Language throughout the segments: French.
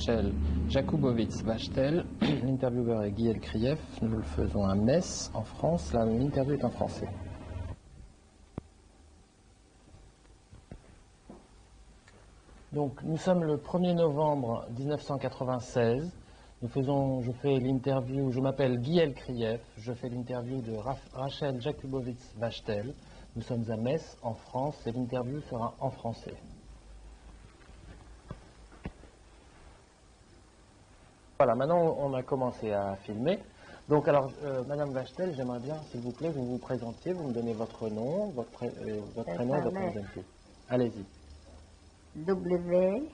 Rachel Jakubowicz-Wachtel, l'intervieweur est Guy Krief, nous le faisons à Metz, en France, l'interview est en français. Donc nous sommes le 1er novembre 1996, je fais l'interview, je m'appelle Guy Krief, je fais l'interview de Rachel Jakubowicz-Wachtel, nous sommes à Metz, en France, et l'interview sera en français. Voilà, maintenant on a commencé à filmer. Donc alors, Madame Wachtel, j'aimerais bien, s'il vous plaît, que vous vous présentiez, vous me donnez votre nom, votre prénom et votre nom d'identité. Allez-y. W-A-C-H-T-E-L.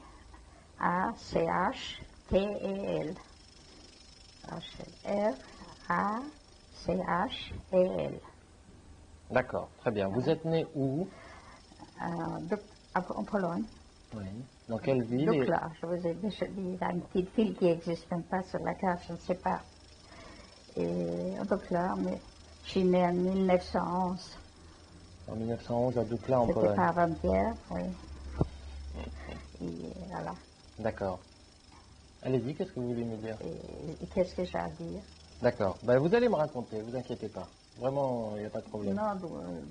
R-A-C-H-E-L. D'accord, très bien. Vous êtes né où? En Pologne. Oui. Dans quelle ville? Dukla, je vous ai déjà dit, il y a une petite ville qui n'existe même pas sur la carte, je ne sais pas. Et en Dukla, mais je suis née en 1911. En 1911 à Dukla, en Pologne. C'était pas avant-hier, oui. Et voilà. D'accord. Allez-y, qu'est-ce que vous voulez me dire? Et qu'est-ce que j'ai à dire? D'accord. Ben, vous allez me raconter, vous inquiétez pas. Vraiment, il n'y a pas de problème. Non,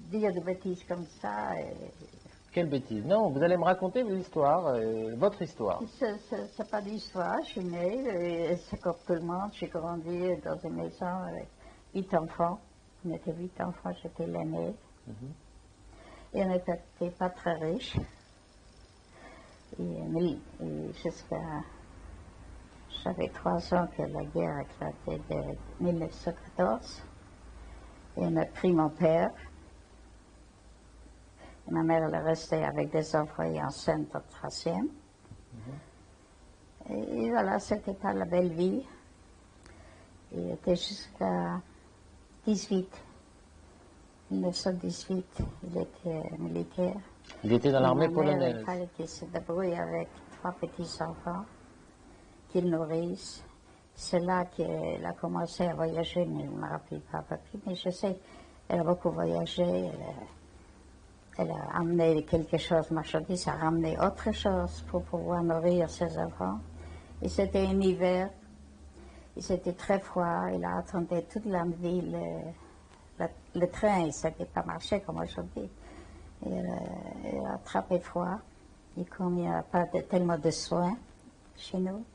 dire des bêtises comme ça... Quelle bêtise? Non, vous allez me raconter l'histoire, votre histoire. C'est pas d'histoire, je suis née, c'est comme tout le monde, j'ai grandi dans une maison avec 8 enfants. On était 8 enfants, j'étais l'aînée. Et on n'était pas très riches. Et jusqu'à... J'avais 3 ans que la guerre a éclaté de 1914. Et on a pris mon père. Et ma mère, elle est restée avec des enfants et enceinte au 3e. Et voilà, c'était pas la belle vie. Il était jusqu'à 1918, il était militaire. Il était dans l'armée polonaise. Il fallait qu'il se débrouille avec 3 petits-enfants, qu'il nourrisse. C'est là qu'elle a commencé à voyager, mais je ne me rappelle pas plus. Mais je sais, elle a beaucoup voyagé. Elle a amené quelque chose, marchandise, a ramené autre chose pour pouvoir nourrir ses enfants. Et c'était un hiver, et c'était très froid, il a attendu toute la ville, le train, il ne s'était pas marché comme aujourd'hui. Il a attrapé froid, et comme il n'y a pas tellement de soins chez nous,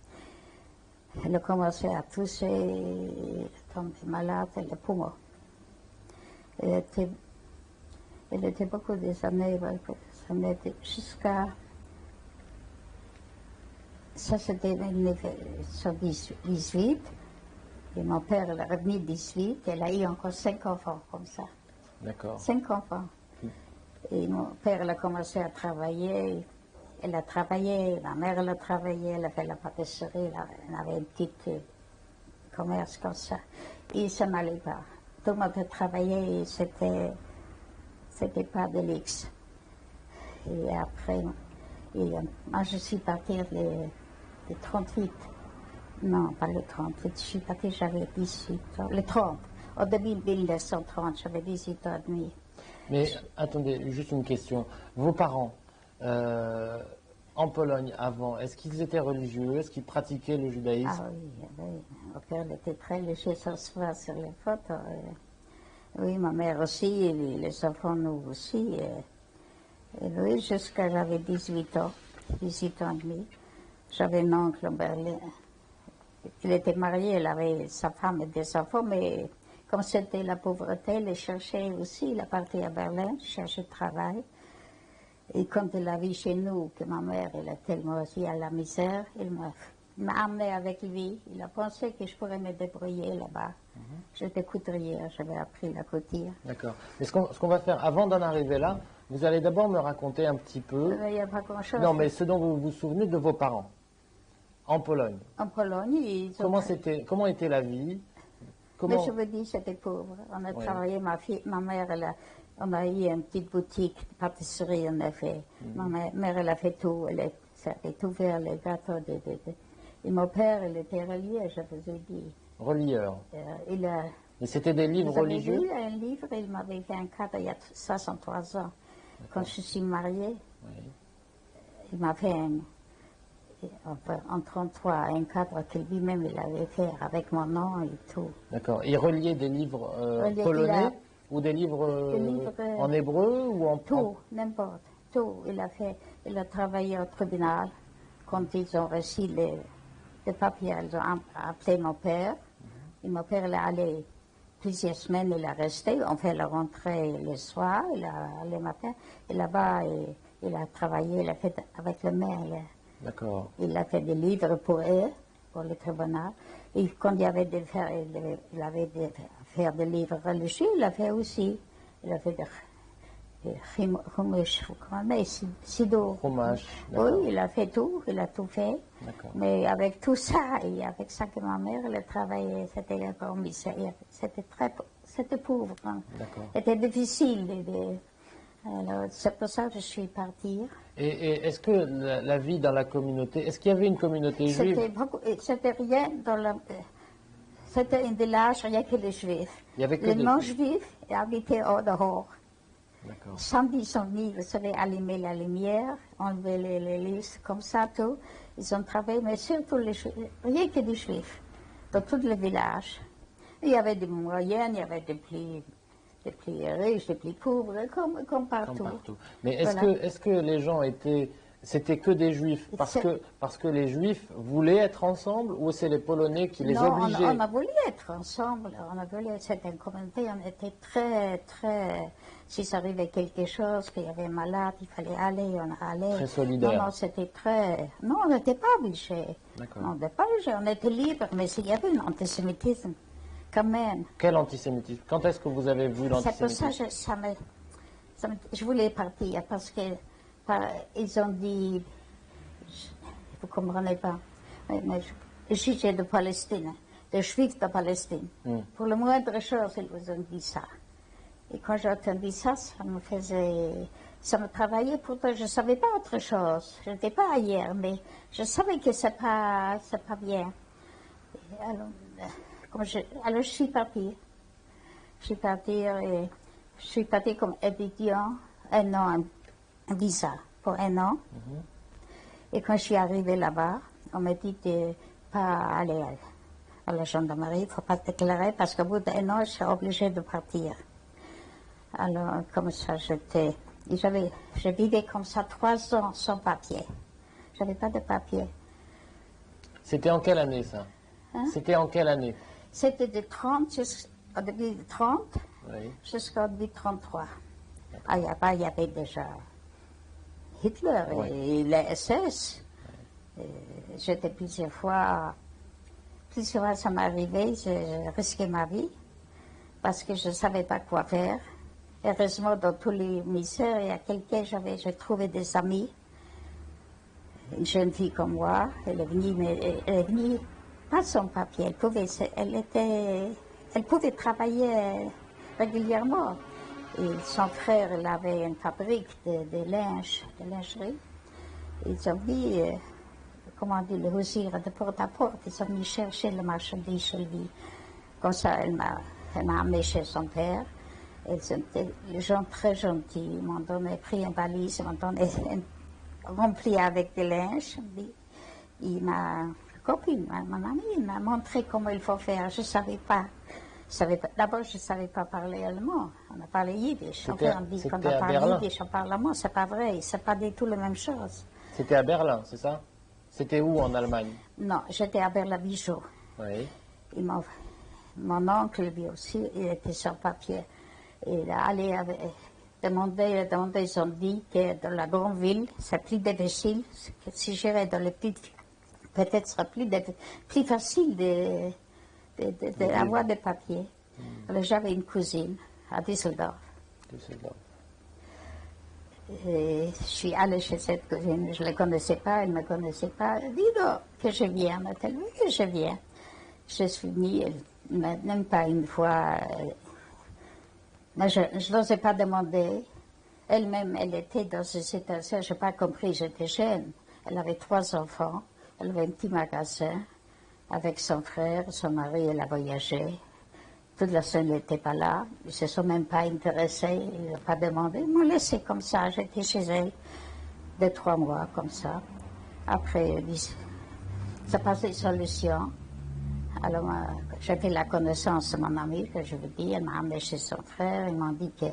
elle a commencé à tousser, elle est tombée malade, les poumons. Elle était beaucoup des années, jusqu'à... Ça, c'était 1918. Et mon père, il est revenu 18. Elle a eu encore 5 enfants comme ça. D'accord. 5 enfants. Et mon père, il a commencé à travailler. Elle a travaillé, ma mère, elle a travaillé, elle a fait la pâtisserie. Elle avait un petit commerce comme ça. Et ça n'allait pas. Tout le monde a travaillé et c'était pas de luxe. Et après, moi je suis partie le 38. Non, pas le 38, je suis partie, j'avais 18 ans. Le 30. Au début de 1930, j'avais 18 ans et demi. Mais attendez, juste une question. Vos parents, en Pologne avant, est-ce qu'ils étaient religieux? Est-ce qu'ils pratiquaient le judaïsme? Ah oui, oui. Mon père était très religieux, ça se voit sur les photos. Oui, ma mère aussi, et les enfants, nous aussi. Et oui, jusqu'à j'avais 18 ans, 18 ans et demi. J'avais un oncle en Berlin. Il était marié, il avait sa femme et des enfants, mais comme c'était la pauvreté, il cherchait aussi, il est parti à Berlin, chercher travail. Et quand il a vu chez nous que ma mère, elle est tellement aussi à la misère, il m'a amené avec lui. Il a pensé que je pourrais me débrouiller là-bas. J'étais couturière, j'avais appris la couture. D'accord. Mais ce qu'on va faire, avant d'en arriver là, vous allez d'abord me raconter un petit peu... Il n'y a pas grand-chose. Non, mais ce dont vous vous souvenez de vos parents, en Pologne. En Pologne, ils ont... Comment était la vie? Mais je vous dis, c'était pauvre. On a travaillé, ma mère, on a eu une petite boutique de pâtisserie, on a fait. Ma mère, elle a fait tout, elle a tout fait, les gâteaux. Et mon père, il était religieux, je vous ai dit. Relieur. Mais c'était des livres religieux? Vous avez vu un livre, il m'avait fait un cadeau il y a 63 ans, quand je suis mariée. Oui. Il m'a fait enfin, en 1933, un cadre que lui-même il avait fait avec mon nom et tout. D'accord. Il reliait des livres Reliait, polonais ou des livres, en hébreu ou en... Tout, n'importe, tout. Il a travaillé au tribunal. Quand ils ont reçu les papiers, ils ont appelé mon père. Et mon père il est allé plusieurs semaines, il est resté. On fait la rentrée le soir, il a allé le matin. Et là-bas, il a travaillé, il a fait avec le maire. D'accord. Il a fait des livres pour eux, pour le tribunal. Et quand il y avait il avait faire des livres religieux, il a fait aussi. Il a fait des sido. Fromage. Oui, il a fait tout, il a tout fait. D'accord. Mais avec tout ça, et avec ça que ma mère, elle travaillait, c'était encore misère. C'était pauvre. Hein. D'accord. C'était difficile. Alors, c'est pour ça que je suis partie. Et est-ce que la vie dans la communauté, est-ce qu'il y avait une communauté juive? C'était rien dans la... C'était un village, rien que les juifs. Il y avait que les des non-juifs habitaient au dehors. D'accord. Samedi, ils sont venus, vous savez, allumer la lumière, enlever les listes, comme ça, tout. Ils ont travaillé, mais surtout les juifs, rien que des juifs, dans tout le village. Il y avait des moyens, il y avait des plus riches, des plus pauvres, comme partout. Comme partout. Mais Voilà. est-ce que les gens étaient... C'était que des juifs parce que les juifs voulaient être ensemble ou c'est les Polonais qui les Non, obligeaient? on a voulu être ensemble, on a voulu être cette communauté, on était très, si ça arrivait quelque chose, qu'il y avait un malade, il fallait aller, on allait. Très solidaire. Non, c'était très, non, on n'était pas obligés. D'accord. On n'était pas obligés, on était libres, mais il y avait un antisémitisme, quand même. Quel antisémitisme? Quand est-ce que vous avez vu C'est pour ça l'antisémitisme? que je voulais partir, parce que ils ont dit, vous ne comprenez pas, mais juge de Palestine, de juifs de Palestine. Pour la moindre chose, ils vous ont dit ça. Et quand j'ai entendu ça, ça me travaillait, pourtant je ne savais pas autre chose. Je n'étais pas ailleurs, mais je savais que ce n'est pas bien. Alors je suis partie. Je suis partie comme étudiant, un an, un visa pour un an. Et quand je suis arrivée là-bas, on m'a dit de ne pas aller à la gendarmerie, il ne faut pas déclarer parce qu'au bout d'un an, je suis obligée de partir. Alors, comme ça, je vivais comme ça 3 ans sans papier. Je n'avais pas de papier. C'était en quelle année ça? Hein? C'était en quelle année? C'était de 30 au début de 30 Oui. jusqu'au début de 33. Ah, il y avait déjà Hitler et les SS. J'étais plusieurs fois, ça m'est arrivé, j'ai risqué ma vie parce que je ne savais pas quoi faire. Heureusement, dans tous les misères, il y a quelqu'un, j'ai trouvé des amis. Une jeune fille comme moi, elle est venue pas sans papier, elle pouvait travailler régulièrement. Et son frère, il avait une fabrique de lingerie. Ils ont vu, comment dire, le rousir de porte à porte. Ils sont venus chercher le marchandise chez lui. Comme ça, elle m'a amené chez son père. Les gens très gentils m'ont pris une valise, m'ont donné rempli avec des linges. Ma copine, mon amie, il m'a montré comment il faut faire. Je ne savais pas. D'abord, je ne savais pas parler allemand. On a parlé yiddish. Enfin, on dit qu'on a parlé yiddish, on parle allemand. Ce n'est pas vrai. Ce n'est pas du tout la même chose. C'était à Berlin, c'est ça? C'était où en Allemagne? Non, j'étais à Berlin-Bijou. Oui. Mon oncle, lui aussi, il était sans papier. Il a allé demander, ils ont dit que dans la grande ville, c'est plus difficile. Que si j'irais dans les petites, peut-être ce serait plus facile d'avoir des papiers. Alors j'avais une cousine à Düsseldorf. Et je suis allée chez cette cousine, je ne la connaissais pas, elle ne me connaissait pas. Dis donc que je viens, m'a-t-elle dit que je viens. Je suis venue, même pas une fois. Mais je n'osais pas demander. Elle-même, elle était dans une situation, je n'ai pas compris, j'étais jeune. Elle avait 3 enfants, elle avait un petit magasin avec son frère, son mari, elle a voyagé. Toute la semaine, elle n'était pas là. Ils ne se sont même pas intéressés, ils n'ont pas demandé. Ils m'ont laissé comme ça, j'étais chez elle 2-3 mois comme ça. Après, ça passe des solutions. Alors, j'ai fait la connaissance de mon ami, que je vous dis. Elle m'a amené chez son frère. Ils m'ont dit que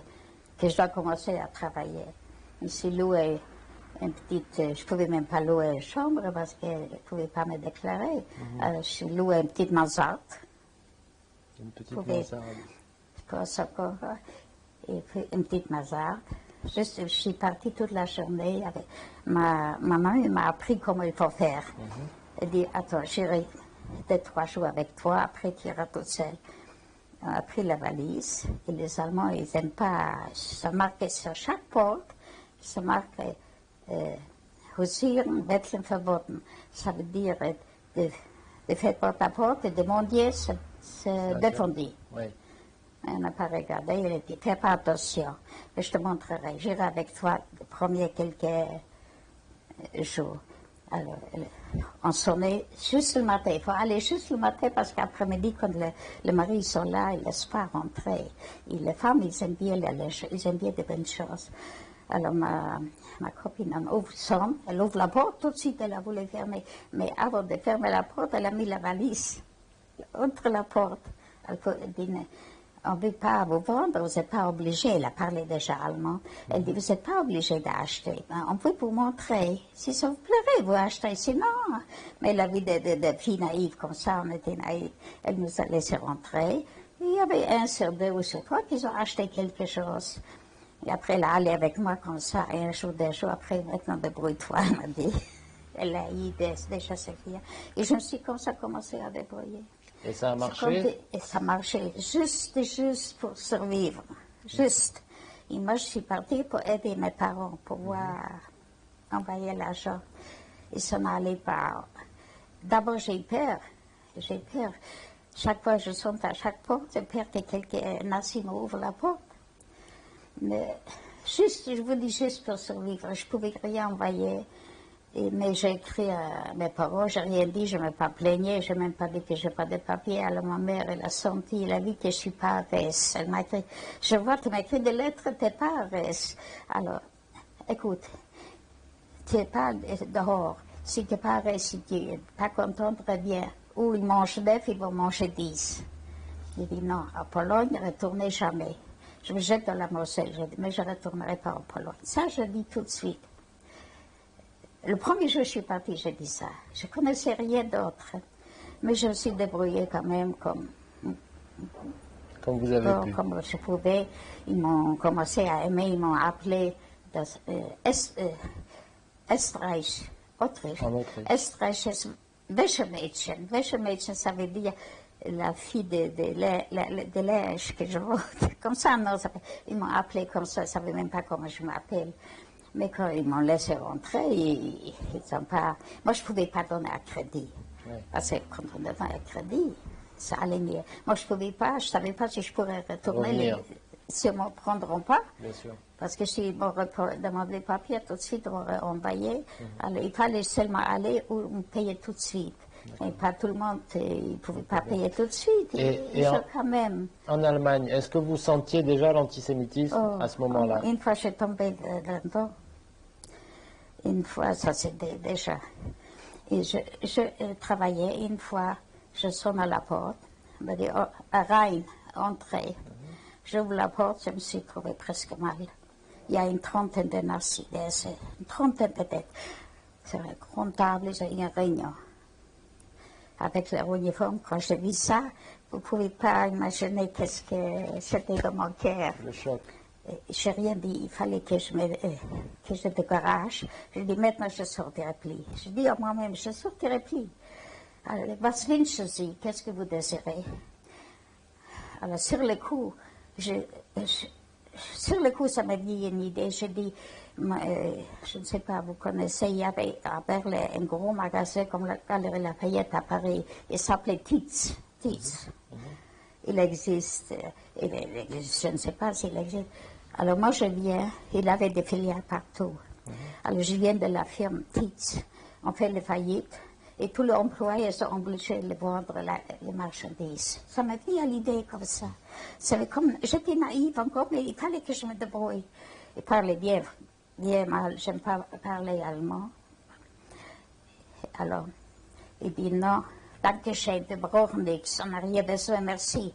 je dois commencer à travailler. Ici, louer une petite. Je ne pouvais même pas louer une chambre parce que je ne pouvais pas me déclarer. Alors, je louais une petite mansarde. Une petite mansarde. Et puis une petite mansarde. Je suis partie toute la journée. Ma maman m'a appris comment il faut faire. Elle dit, attends, j'irai 2-3 jours avec toi, après tu iras toute seule. On a pris la valise, et les Allemands, ils n'aiment pas, ça marquait sur chaque porte, ça marquait Husieren, Betteln verboten. Ça veut dire de faire porte à porte et demander se défendre. Oui. On n'a pas regardé, il a dit, fais pas attention, je te montrerai, j'irai avec toi les premiers quelques jours. Alors, on sonnait juste le matin. Il faut aller juste le matin parce qu'après-midi, quand les maris sont là, ils ne laissent pas rentrer. Et les femmes, ils aiment bien des bonnes choses. Alors, ma copine sonne, elle ouvre la porte, tout de suite, elle a voulu fermer. Mais avant de fermer la porte, elle a mis la valise entre la porte. Elle dit, on ne veut pas vous vendre, vous n'êtes pas obligé. Elle a parlé déjà allemand. Elle dit, vous n'êtes pas obligé d'acheter. On peut vous montrer. Si ça vous plairait, vous achetez. Sinon, mais la vie de filles naïves comme ça, on était naïves. Elle nous a laissé rentrer. Il y avait un sur deux ou sur trois qui ont acheté quelque chose. Et après, elle a allé avec moi comme ça. Et un jour, 2 jours après, maintenant, débrouille-toi, elle m'a dit. Elle a eu déjà ses filles. Et je me suis comme ça commencé à débrouiller. Et ça a marché? Et ça marchait juste pour survivre. Juste. Et moi, je suis partie pour aider mes parents, pour pouvoir envoyer l'argent. Ils s'en allaient pas. D'abord, j'ai peur. J'ai peur. Chaque fois que je sonne à chaque porte, j'ai peur que quelqu'un nazi m'ouvre la porte. Mais juste, je vous dis juste pour survivre. Je ne pouvais rien envoyer. Mais j'ai écrit à mes parents, je n'ai rien dit, je ne me pas plaigné, je n'ai même pas dit que je n'ai pas de papier. Alors ma mère, elle a senti, elle a vu que je ne suis pas à Reims. Elle m'a écrit, je vois, tu m'as écrit des lettres, tu n'es pas à Reims. Alors, écoute, tu n'es pas dehors. Si tu n'es pas à Reims, si tu n'es pas content, très bien. Ou ils mangent 9, ils vont manger 10. J'ai dit non, à Pologne, ne retournez jamais. Je me jette dans la Moselle, je dis, mais je ne retournerai pas en Pologne. Ça, je dis tout de suite. Le premier jour que je suis partie, j'ai dit ça. Je ne connaissais rien d'autre. Mais je me suis débrouillée quand même comme vous avez pu. Comme je pouvais. Ils m'ont commencé à aimer, ils m'ont appelé Österreich, Autriche. Österreich, Wäschemädchen. Wäschemädchen, ça veut dire la fille de linge que je vois. Comme ça, non, ils m'ont appelé comme ça, ils ne savaient même pas comment je m'appelle. Mais quand ils m'ont laissé rentrer, ils n'ont pas. Moi, je ne pouvais pas donner un crédit. Oui. Parce que quand on donne un crédit, ça allait mieux. Moi, je ne pouvais pas, je ne savais pas si je pourrais retourner, si ils ne me prendront pas. Bien sûr. Parce que s'ils m'ont demandé les papiers, tout de suite, on m'aurait envoyé. Alors, il fallait seulement aller ou me payer tout de suite. Mais pas tout le monde, il ne pouvait pas payer tout de suite. Et quand même. En Allemagne, est-ce que vous sentiez déjà l'antisémitisme à ce moment-là? Une fois, je suis tombée là-dedans. Une fois, ça c'était déjà. Et je travaillais, une fois, je sonne à la porte. On me dit, oh, Rein, entrez. J'ouvre la porte, je me suis trouvée presque mal. Il y a une trentaine de nazis, une trentaine peut-être. C'est une grande table, j'ai une réunion. Avec leur uniforme, quand j'ai vu ça, vous ne pouvez pas imaginer qu'est-ce que c'était dans mon cœur. Le choc. Je n'ai rien dit, il fallait que je décourage. Je dis, maintenant je sortirai plus. Je dis à moi-même, je sortirai plus. Alors, was wünschen Sie? Qu'est-ce que vous désirez? Alors, sur le coup, ça m'a dit une idée. Je dis, je ne sais pas, vous connaissez, il y avait à Berlin un gros magasin comme la Galerie Lafayette à Paris. Il s'appelait Tietz. Il existe, je ne sais pas s'il existe. Alors moi je viens, il avait des filiales partout. Alors je viens de la firme Tietz. On fait les faillites et tous les employés sont obligés de vendre les marchandises. Ça m'a venu à l'idée comme ça. J'étais naïve encore, mais il fallait que je me débrouille. Il parlait bien mal, j'aime pas parler allemand. Alors, il dit non, Dankeschön, wir brauchen nichts, on n'a rien besoin, merci.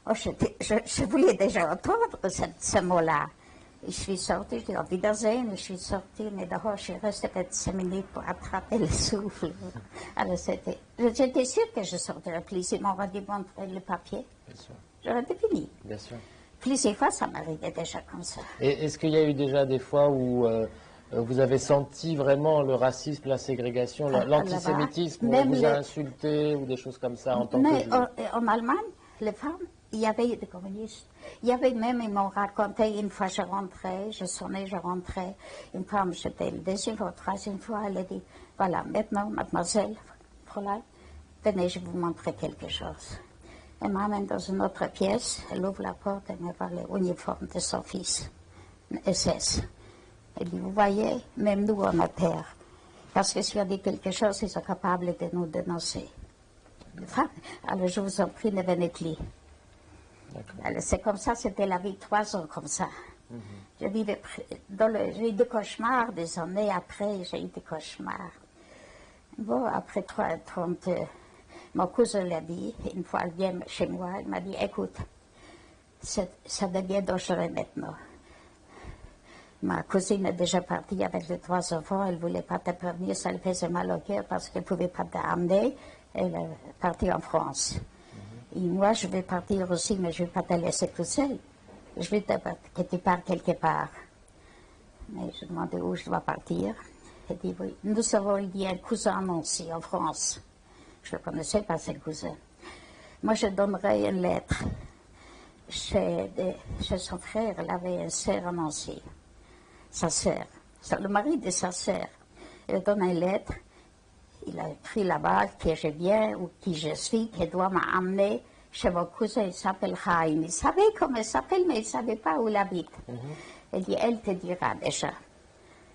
Oh, je voulais déjà entendre ce mot-là. Je suis sortie, je dis auf Wiedersehen, je suis sortie, mais d'abord je suis restée peut-être 5 minutes pour attraper le souffle. Alors j'étais sûre que je sortirais plus, ils m'ont dû montrer le papier. J'aurais été fini. Bien sûr. Plusieurs fois, ça m'arrivait déjà comme ça. Et est-ce qu'il y a eu déjà des fois où vous avez senti vraiment le racisme, la ségrégation, l'antisémitisme, où on vous a insulté ou des choses comme ça en tant que juif? En Allemagne, les femmes, il y avait des communistes. Il y avait même, ils m'ont raconté, une fois je rentrais, je sonnais, je rentrais. Une femme, j'étais la deuxième fois, troisième fois, elle a dit, voilà, maintenant, mademoiselle, Fräulein, venez, je vais vous montrer quelque chose. Elle m'amène dans une autre pièce, elle ouvre la porte, elle me voit l'uniforme de son fils, SS. Elle dit, vous voyez, même nous, on a peur. Parce que si on dit quelque chose, ils sont capables de nous dénoncer. Alors, je vous en prie, ne venez plus. C'est comme ça, c'était la vie 3 ans comme ça. Je vivais j'ai eu des cauchemars, des années après, j'ai eu des cauchemars. Bon, après 30, mon cousin l'a dit, une fois elle vient chez moi, elle m'a dit, écoute, ça devient dangereux maintenant. Ma cousine est déjà partie avec les 3 enfants, elle ne voulait pas te prévenir, ça lui faisait mal au cœur parce qu'elle ne pouvait pas t'amener, elle est partie en France. Et moi, je vais partir aussi, mais je ne vais pas te laisser tout seul. Je veux que tu pars quelque part. Mais je demandais où je dois partir. Elle dit, oui, nous avons il y a un cousin à Nancy, en France. Je ne connaissais pas, ce cousin. Moi, je donnerai une lettre. Chez son frère, il avait une sœur à Nancy. Sa sœur. Le mari de sa sœur. Il donne une lettre. Il a écrit là-bas que je viens ou qui je suis, qu'il doit m'amener chez mon cousin, il s'appelle Chaim. Il savait comment il s'appelle, mais il ne savait pas où il habite. Il dit, elle te dira déjà.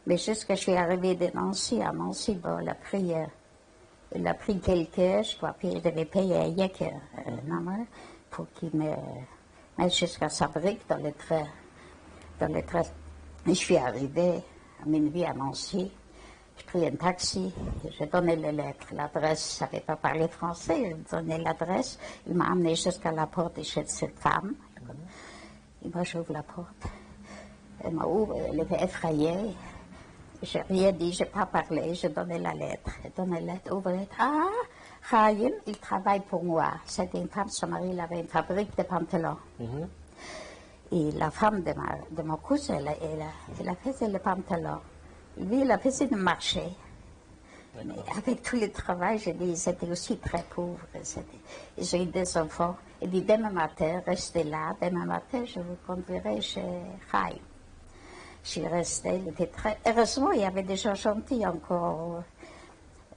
Mais jusqu'à je suis arrivée de Nancy, à Nancy, bon, il a pris quelqu'un, je crois, puis il devait payer rien que maman, pour qu'il me mette jusqu'à sa brique dans le train. Je suis arrivée à minuit à Nancy. J'ai pris un taxi, j'ai donné les lettres, l'adresse, je ne savais pas parler français, j'ai donné l'adresse, il m'a amené jusqu'à la porte de chez cette femme. Et moi, j'ouvre la porte. Elle m'a ouvert, elle était effrayée. Je n'ai rien dit, je n'ai pas parlé, j'ai donné la lettre. J'ai donné la lettre, ouvre la lettre. Ah, Chaim, il travaille pour moi. C'était une femme, son mari, il avait une fabrique de pantalons. Et la femme de mon cousin, elle a fait les pantalons. Lui, il a fait le marché. Mais avec tout le travail, je dis, ils étaient aussi très pauvres. Ils ont eu des enfants. Il dit, demain matin, restez là. Demain matin, je vous conduirai chez Chaim. Je suis restée. Il était très... Heureusement, il y avait des gens gentils encore.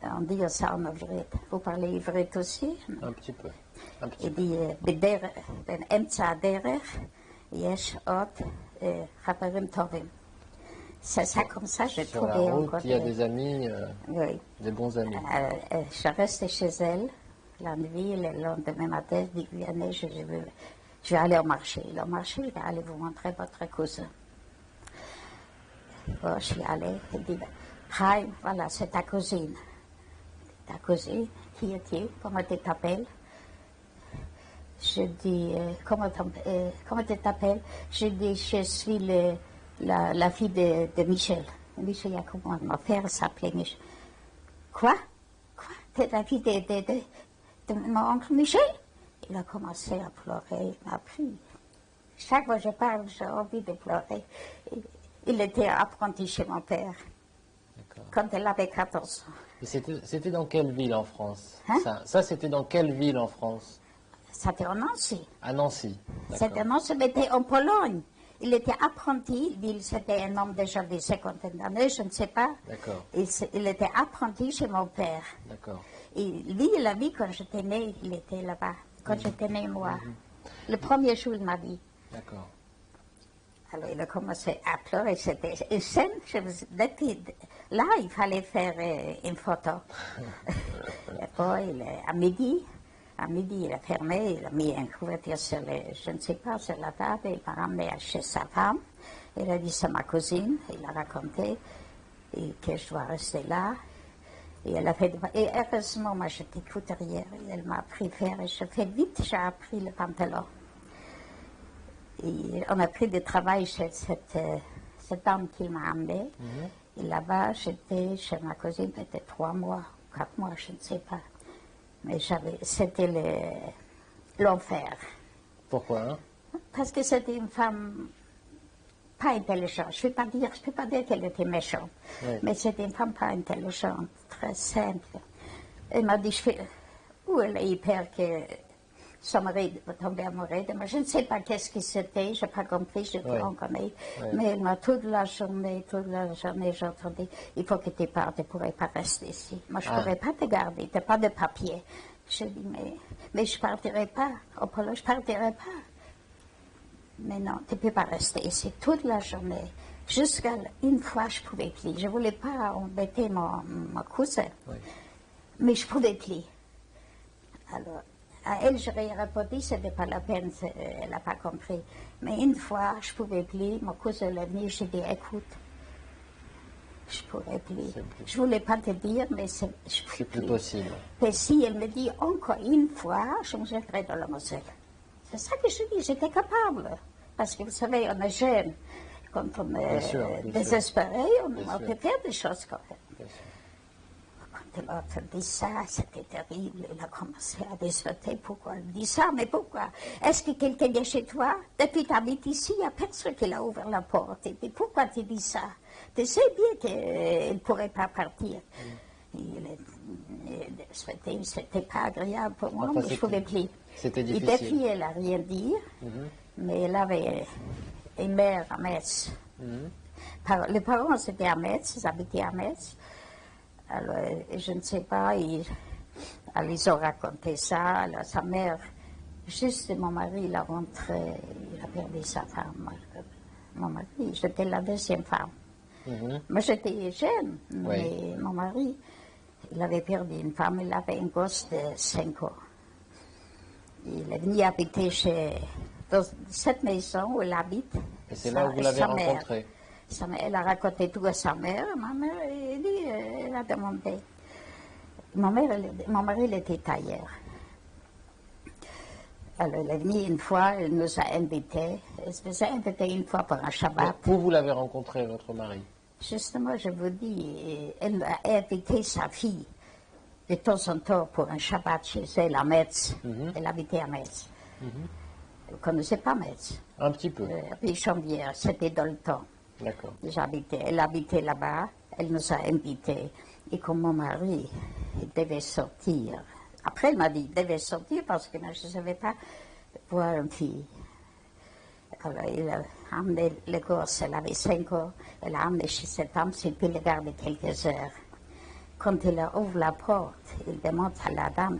On dit ça en ivrite. Vous parlez ivrite aussi? Un petit peu. Il dit, באמצע הדרך יש עוד חברים טובים. C'est ça comme ça, j'ai Sur trouvé la route, encore. il y a des amis, Oui. des bons amis. Je suis restée chez elle la nuit, le lendemain matin, je dis, venez, je vais aller au marché. Au marché, je vais aller vous montrer votre cousin. Bon, je suis allée, elle dit, Chaim, voilà, c'est ta cousine. Ta cousine, qui es-tu? Comment tu t'appelles? Je dis, comment tu t'appelles? Je dis, je suis la fille de Michel. Michel Yacoubon, mon père s'appelait Michel. Quoi? T'es la fille de mon oncle Michel? Il a commencé à pleurer, il m'a pris. Chaque fois que je parle, j'ai envie de pleurer. Il était apprenti chez mon père. Quand il avait 14 ans. Et c'était dans quelle ville en France? Hein? Ça, c'était dans quelle ville en France? C'était en Nancy. À Nancy. C'était en Nancy, mais c'était en Pologne. Il était apprenti, c'était un homme déjà de 50 d'années, je ne sais pas. D'accord. Il était apprenti chez mon père. D'accord. Et lui, il a vu quand j'étais née, il était là-bas. Quand j'étais née, moi. Le premier jour, il m'a dit. D'accord. Alors, il a commencé à pleurer. C'était une scène, là, il fallait faire une photo. Et puis, à midi, il a fermé, il a mis un couverture sur je ne sais pas, sur la table, il m'a ramené chez sa femme. Il a dit, c'est ma cousine, il a raconté et que je dois rester là. Et elle a fait, et heureusement, moi j'étais couturière, et elle m'a appris à faire, et je fais vite, j'ai appris le pantalon. Et on a pris du travail chez cette dame qui m'a amenée. Et là-bas, j'étais chez ma cousine, peut-être 3 mois, 4 mois, je ne sais pas. Mais c'était l'enfer. Pourquoi hein? Parce que c'était une femme pas intelligente. Je ne peux pas dire qu'elle était méchante, Oui. mais c'était une femme pas intelligente, très simple. Elle m'a dit, où elle a eu peur que son mari va tomber amoureux de moi. Je ne sais pas qu'est-ce que c'était, je n'ai pas compris, j'étais Oui. encore née. Oui. Mais elle m'a toute la journée, j'entendais, il faut que tu partes, tu ne pourrais pas rester ici. Moi, je ne pourrais pas te garder, tu n'as pas de papier. Je dis, mais je ne partirai pas, au polo, je ne partirai pas. Mais non, tu ne peux pas rester ici toute la journée. Jusqu'à une fois, je ne pouvais plus. Je ne voulais pas embêter mon cousin, Oui. mais je ne pouvais plus. Alors, à elle, je lui ai répondu, ce n'était pas la peine, elle n'a pas compris. Mais une fois, je ne pouvais plus, mon cousin est venu, j'ai dit, écoute, je ne pourrais plus. Je ne voulais pas te dire, mais je C'est plus possible. Et si elle me dit encore une fois, je me jetterai dans la Moselle. C'est ça que je dis, j'étais capable. Parce que vous savez, on est jeune. Quand on est désespéré, on peut faire des choses comme ça. Quand l'autre dit ça, c'était terrible. Il a commencé à désolter. Pourquoi il dit ça? Mais pourquoi? Est-ce que quelqu'un est chez toi? Depuis que tu habites ici, il n'y a personne qui a ouvert la porte. Et puis pourquoi tu dis ça? Tu sais bien qu'il ne pourrait pas partir. C'était pas agréable pour moi, Enfin, mais je ne pouvais plus. C'était difficile. Et depuis, elle n'a rien dit, mais elle avait une mère à Metz. Les parents étaient à Metz, ils habitaient à Metz. Alors, je ne sais pas, ils ont raconté ça. Alors, sa mère, juste mon mari, il a rentré, il a perdu sa femme. Mon mari, j'étais la deuxième femme. Moi, j'étais jeune, mais mon mari, il avait perdu une femme, il avait un gosse de 5 ans. Il est venu habiter dans cette maison où il habite. Et c'est là où vous l'avez rencontré? Elle a raconté tout à sa mère. Ma mère, elle a demandé. Mon mari, il était tailleur. Alors, elle est venue une fois, elle nous a invités. Elle nous a invités une fois pour un Shabbat. Où vous l'avez rencontré, votre mari? Justement, je vous dis, elle a invité sa fille de temps en temps pour un Shabbat chez elle à Metz. Elle habitait à Metz. Vous ne connaissez pas Metz? Un petit peu. Richambière, c'était dans le temps. D'accord. Elle habitait là-bas, elle nous a invités. Et comme mon mari, il devait sortir. Après, elle m'a dit, il devait sortir parce que moi, je ne savais pas voir une fille. Alors, il a amené le gosse, elle avait 5 ans, elle l'a amené chez cette femme, s'il peut le garder quelques heures. Quand il ouvre la porte, il demande à la dame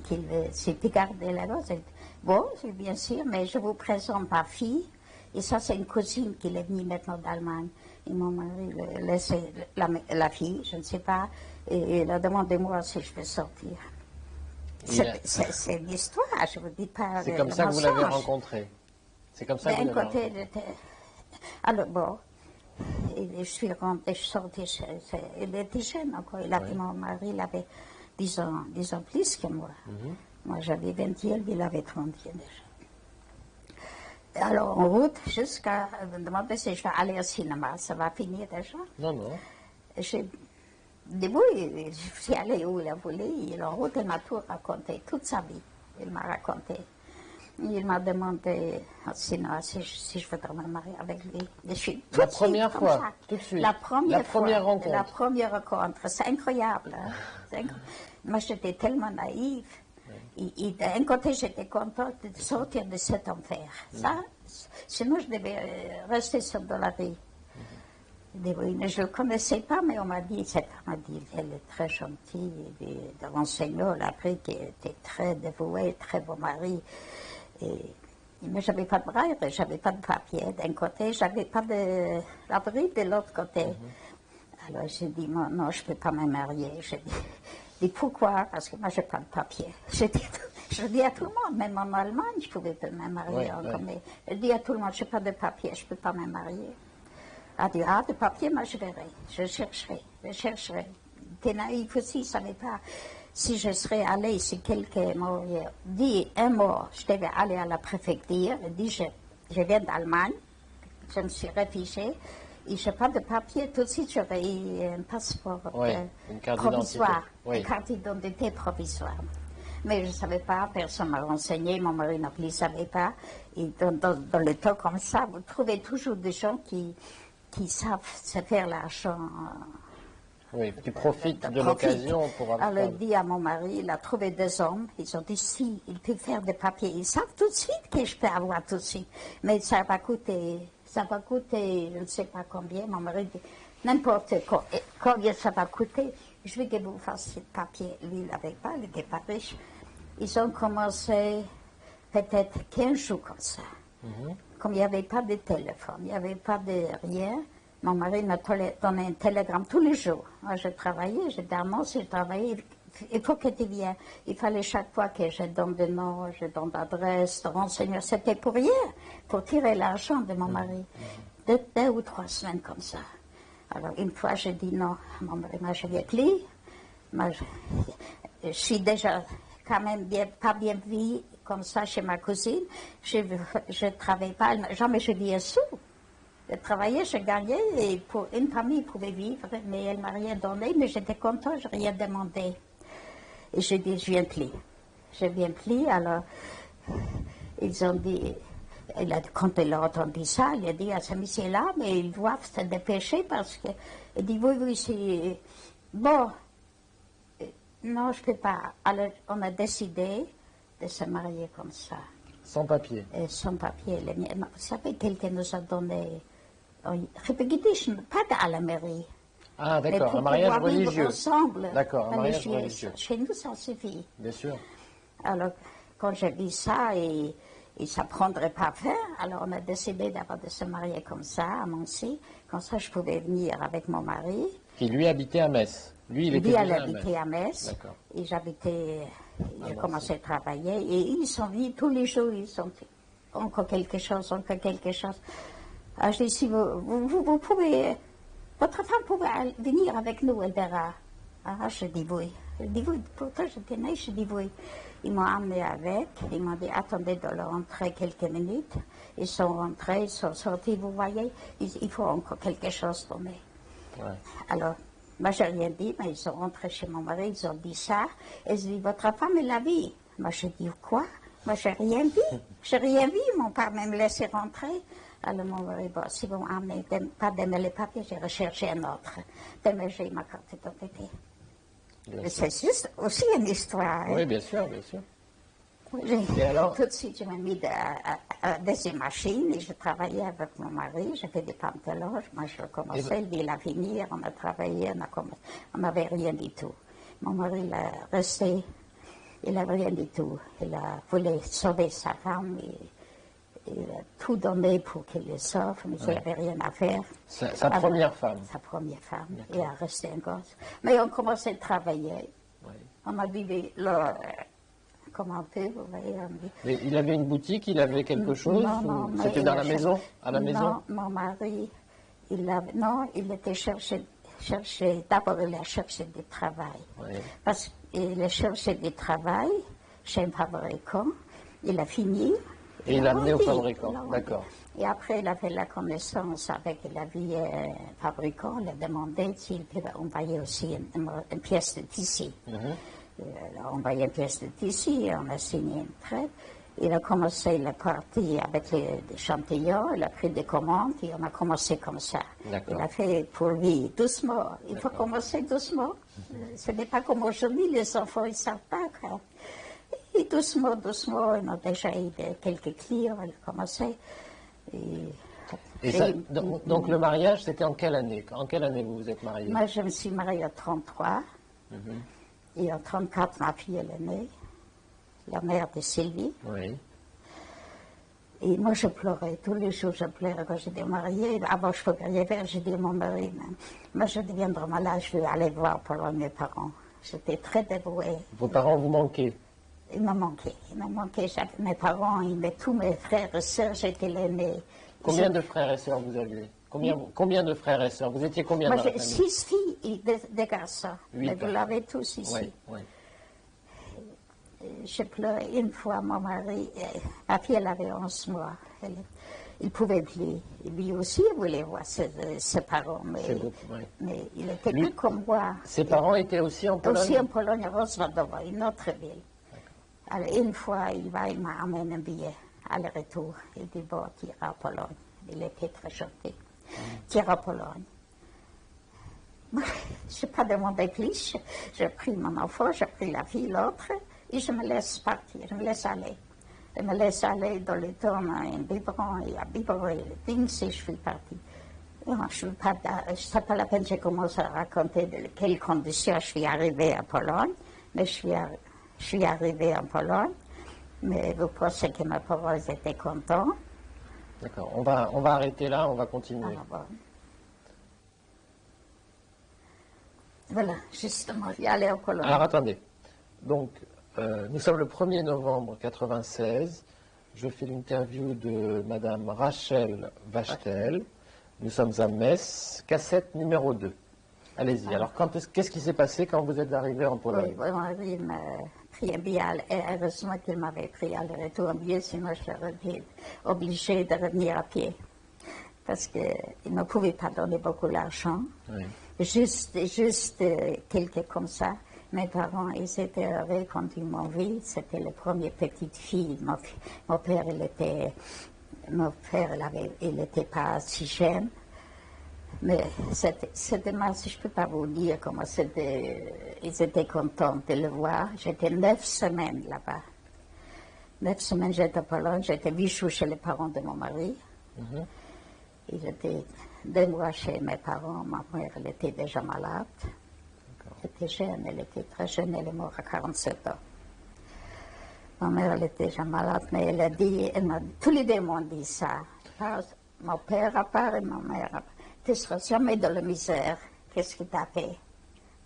s'il peut garder la gosse. Elle dit, bon, bien sûr, mais je vous présente ma fille. Et ça, c'est une cousine qui est venue maintenant d'Allemagne. Et mon mari a laissé la fille, je ne sais pas, et il a demandé moi si je veux sortir. C'est une histoire, je ne vous dis pas. C'est comme ça que vous l'avez rencontré. C'est comme ça que vous l'avez rencontré. Alors bon, je suis rentrée, je suis sortie, il était jeune encore. Mon mari, il avait 10 ans plus que moi. Moi, j'avais 21, lui, il avait 31 déjà. Alors, en route, jusqu'à me demander si je vais aller au cinéma. Ça va finir déjà? Non, non. J'ai dit oui, je suis allée où il a voulu. Et en route, il m'a tout raconté, toute sa vie. Il m'a raconté. Il m'a demandé au cinéma si je voudrais me marier avec lui. La première fois, tout de suite. La première rencontre. La première rencontre, c'est incroyable. Hein? Moi, j'étais tellement naïve. Et d'un côté, j'étais contente de sortir de cet enfer. Ça, sinon, je devais rester seule dans la rue. Je ne le connaissais pas, mais on m'a dit, cette femme m'a dit, elle est très gentille, de renseignements, elle a appris qu'elle était très dévouée, très bon mari. Mais je n'avais pas de braille, je n'avais pas de papier. D'un côté, je n'avais pas de l'abri de l'autre côté. Alors j'ai dit, non, je ne peux pas me marier. J'ai dit, pourquoi? Parce que moi, je n'ai pas de papier. Je dis à tout le monde, même en Allemagne, je pouvais pas me marier encore. Mais je dis à tout le monde, je n'ai pas de papier, je ne peux pas me marier. Elle dit, de papier, moi je verrai, je chercherai. j'étais naïf aussi, je ne savais pas si je serais allée, si quelqu'un m'aurait dit un mot, je devais aller à la préfecture, et dit je viens d'Allemagne, je me suis réfugiée, et je n'ai pas de papier, tout de suite j'aurais eu un passeport une carte provisoire, d'identité. une carte d'identité provisoire. Mais je ne savais pas, personne ne m'a renseigné, mon mari non plus ne savait pas. Et dans le temps comme ça, vous trouvez toujours des gens qui savent se faire l'argent. Oui, qui profitent de l'occasion pour avoir... Alors, il dit à mon mari, il a trouvé des hommes, ils ont dit si, il peut faire des papiers. Ils savent tout de suite que je peux avoir tout de suite. Mais ça va coûter, je ne sais pas combien. Mon mari dit, n'importe combien ça va coûter, je veux que vous fassiez le papier. Lui, il n'avait pas, il n'était pas riche. Ils ont commencé peut-être 15 jours comme ça. Comme il n'y avait pas de téléphone, il n'y avait pas de rien, mon mari m'a donné un télégramme tous les jours. Moi, je travaillais, je dormais, je travaillais. Il faut que tu viennes. Il fallait chaque fois que je donne des noms, je donne l'adresse, de renseignements. C'était pour rien, pour tirer l'argent de mon mari. 2 ou 3 semaines comme ça. Alors, une fois, j'ai dit non, mon mari, moi, je viens plus. Moi, je suis déjà quand même pas bien vue comme ça chez ma cousine. Je ne travaille pas, jamais je vis sous. Je travaillais, je gagnais, et pour une famille pouvait vivre, mais elle ne m'a rien donné, mais j'étais contente, je n'ai rien demandé. Et j'ai dit, je viens plus. Je viens plus, alors ils ont dit, quand il a entendu ça, il a dit à ce monsieur-là, mais ils doivent se dépêcher parce que, il dit, oui, c'est bon. Non, je ne peux pas. Alors, on a décidé de se marier comme ça. Sans papier. Sans papier. Vous savez, quelqu'un nous a donné, pas à la mairie. Ah, Mais d'accord, pour un mariage pouvoir vivre religieux. ensemble. D'accord, un mariage religieux. Chez nous, ça suffit. Bien sûr. Alors, quand j'ai vu ça, et ça ne prendrait pas faire, alors on a décidé d'abord de se marier comme ça, à Moncy. Comme ça, je pouvais venir avec mon mari. Qui lui habitait à Metz. Lui, il était Lui, déjà elle à habitait à Metz. D'accord. Et j'ai commencé à travailler. Et ils sont venus tous les jours, ils sont encore quelque chose, encore quelque chose. Alors, je dis, si vous pouvez, votre femme pouvait venir avec nous, elle verra. Ah, je dis oui. Je dis oui, pourtant j'étais née, je dis oui. Ils m'ont amené avec, ils m'ont dit, attendez de leur rentrer quelques minutes. Ils sont rentrés, ils sont sortis, vous voyez, il faut encore quelque chose donner. Ouais. Alors, moi, je n'ai rien dit, mais ils sont rentrés chez mon mari, ils ont dit ça. Et ils ont dit, votre femme, elle l'a vu. Moi, je dis, quoi? Moi, je n'ai rien vu. Je n'ai rien vu, mon père m'a même laissé rentrer. Alors, mon mari, bon, si vous m'amenez pas d'aimer les papiers, j'ai recherché un autre. Demain, j'ai ma carte d'identité. C'est juste aussi une histoire. Hein? Oui, bien sûr, bien sûr. Et alors? Tout de suite, je me mis dans ces machines et je travaillais avec mon mari, je fais des pantalons, moi je commençais, lui il a fini, on a travaillé, on n'avait rien du tout. Mon mari il a resté, il n'avait rien du tout. Il a voulu sauver sa femme, il a tout donné pour qu'il le sauve, mais il n'avait rien à faire. Sa première femme. Sa première femme, il a resté un gosse. Mais on commençait à travailler, on a vécu comment on peut, vous voyez. Mais il avait une boutique, il avait quelque chose? Non, c'était dans la maison? À la maison? Non, mon mari, il était d'abord il a cherché du travail. Oui. Parce qu'il a cherché du travail chez un fabricant, il a fini. Et il l'a amené au fabricant, d'accord. Et après, il a fait la connaissance avec la vie fabricant, il a demandé s'il pouvait envoyer aussi une pièce de tissu. Il a envoyé une pièce de tissu, on a signé une traite. Il a commencé la partie avec les échantillons, il a pris des commandes et on a commencé comme ça. Il a fait pour lui doucement. Il faut commencer doucement. Ce n'est pas comme aujourd'hui, les enfants, ils ne savent pas. Quoi. Et doucement, on a déjà eu quelques clients, on a commencé. Donc le mariage, c'était en quelle année? En quelle année vous vous êtes mariée? Moi, je me suis mariée en 1933. Et en 1934, ma fille, elle est née, la mère de Sylvie. Oui. Et moi, je pleurais. Tous les jours, je pleurais quand j'étais mariée. Avant, je ne pouvais rien faire. J'ai dit à mon mari, moi, je deviendrai malade, je vais aller voir pour mes parents. J'étais très dévouée. Vos parents vous manquaient? Ils me manquaient. Mes parents, tous mes frères et sœurs, j'étais l'aînée. Combien de frères et sœurs vous aviez? Combien de frères et sœurs? Vous étiez combien moi, dans la j'ai famille? 6 filles des garçons. Huit Mais vous garçons. l'avez tous ici. Oui, oui. J'ai pleuré une fois mon mari. Ma fille, elle avait 11 mois. Il ne pouvait plus. Lui aussi, il voulait voir ses parents. C'est beau, oui. Mais il était Lui- tout comme moi. Ses parents étaient aussi en Pologne? Aussi en Pologne, à Rozwadowa, une autre ville. Alors, une fois, il m'a amené un billet aller-retour. Il dit, bon, tu iras à Pologne. Il était très gentil. Tu iras à Pologne. Moi, je n'ai pas demandé plus. J'ai pris mon enfant, j'ai pris la fille, l'autre, et je me laisse partir, je me laisse aller. Je me laisse aller dans le temps, un biberon, et à biberon, et le ding, et je suis partie. Non, je ne sais pas la peine, j'ai commencé à raconter de quelles conditions je suis arrivée à Pologne, mais je suis arrivée en Pologne, mais vous pensez que mes parents étaient contents. D'accord, on va arrêter là, on va continuer. Alors, bon. Voilà, justement, je suis allée en Pologne. Alors attendez, donc nous sommes le 1er novembre 96, je fais l'interview de Madame Rachel Wachtel, nous sommes à Metz, cassette numéro 2. Allez-y, alors qu'est-ce qui s'est passé quand vous êtes arrivé en Pologne? Oui, mon mari m'a pris un billet, et heureusement qu'il m'avait pris à le-retour en billet, sinon je serais obligée de revenir à pied. Parce qu'il ne pouvait pas donner beaucoup d'argent. Oui. Juste quelques comme ça. Mes parents, ils étaient heureux quand ils m'ont vu. C'était la première petite fille. Mon père, il n'était pas si jeune. Mais c'était mal, si je ne peux pas vous dire comment ils étaient contents de le voir. J'étais 9 semaines là-bas. 9 semaines, j'étais en Pologne. J'étais 8 jours chez les parents de mon mari. Et j'étais 2 mois chez mes parents. Ma mère, elle était déjà malade. Elle était jeune, elle était très jeune, elle est morte à 47 ans. Ma mère, elle était déjà malade, mais elle a dit, tous les deux m'ont dit ça. Mon père à part et ma mère à part. Tu seras jamais dans la misère. Qu'est-ce que tu as fait?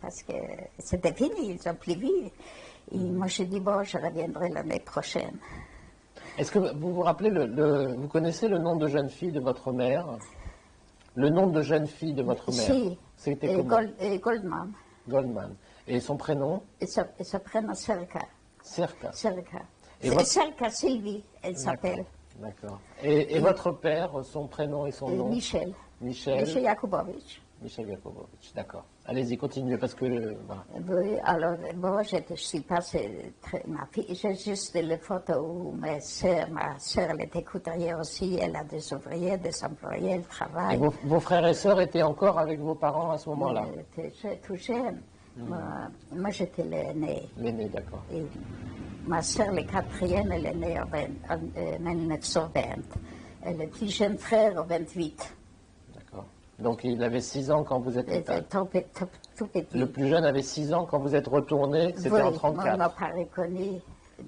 Parce que c'était fini, ils ont plus vu. Et moi, j'ai dit, bon, je reviendrai l'année prochaine. Est-ce que vous vous rappelez, vous connaissez le nom de jeune fille de votre mère? Le nom de jeune fille de votre mère? Si, C'était comment? Goldman. Goldman. Et son prénom? Et son prénom, Serka. Serka. Serka. Et votre- Serka Sylvie, elle s'appelle. D'accord. Et votre père, son prénom et son nom? Michel. Michel. Michel Jakubowicz. Michel Jakubowicz, d'accord. Allez-y, continuez, parce que... voilà. Oui, alors, bon, je suis passée ma fille, j'ai juste les photos où ma soeur, elle était couturière aussi, elle a des ouvriers, des employés, elle Et travaille. vos frères et sœurs étaient encore avec vos parents à ce moment-là? Elle était tout jeune. Moi, j'étais l'aînée. L'aîné, d'accord. Et ma soeur, la quatrième, elle est née en 1920. Et le plus jeune frère, en 28. D'accord. Donc il avait 6 ans quand vous êtes... Il était tout petit. Le plus jeune avait 6 ans quand vous êtes retourné, c'était Oui, en moi, ils 34. m'ont pas reconnu.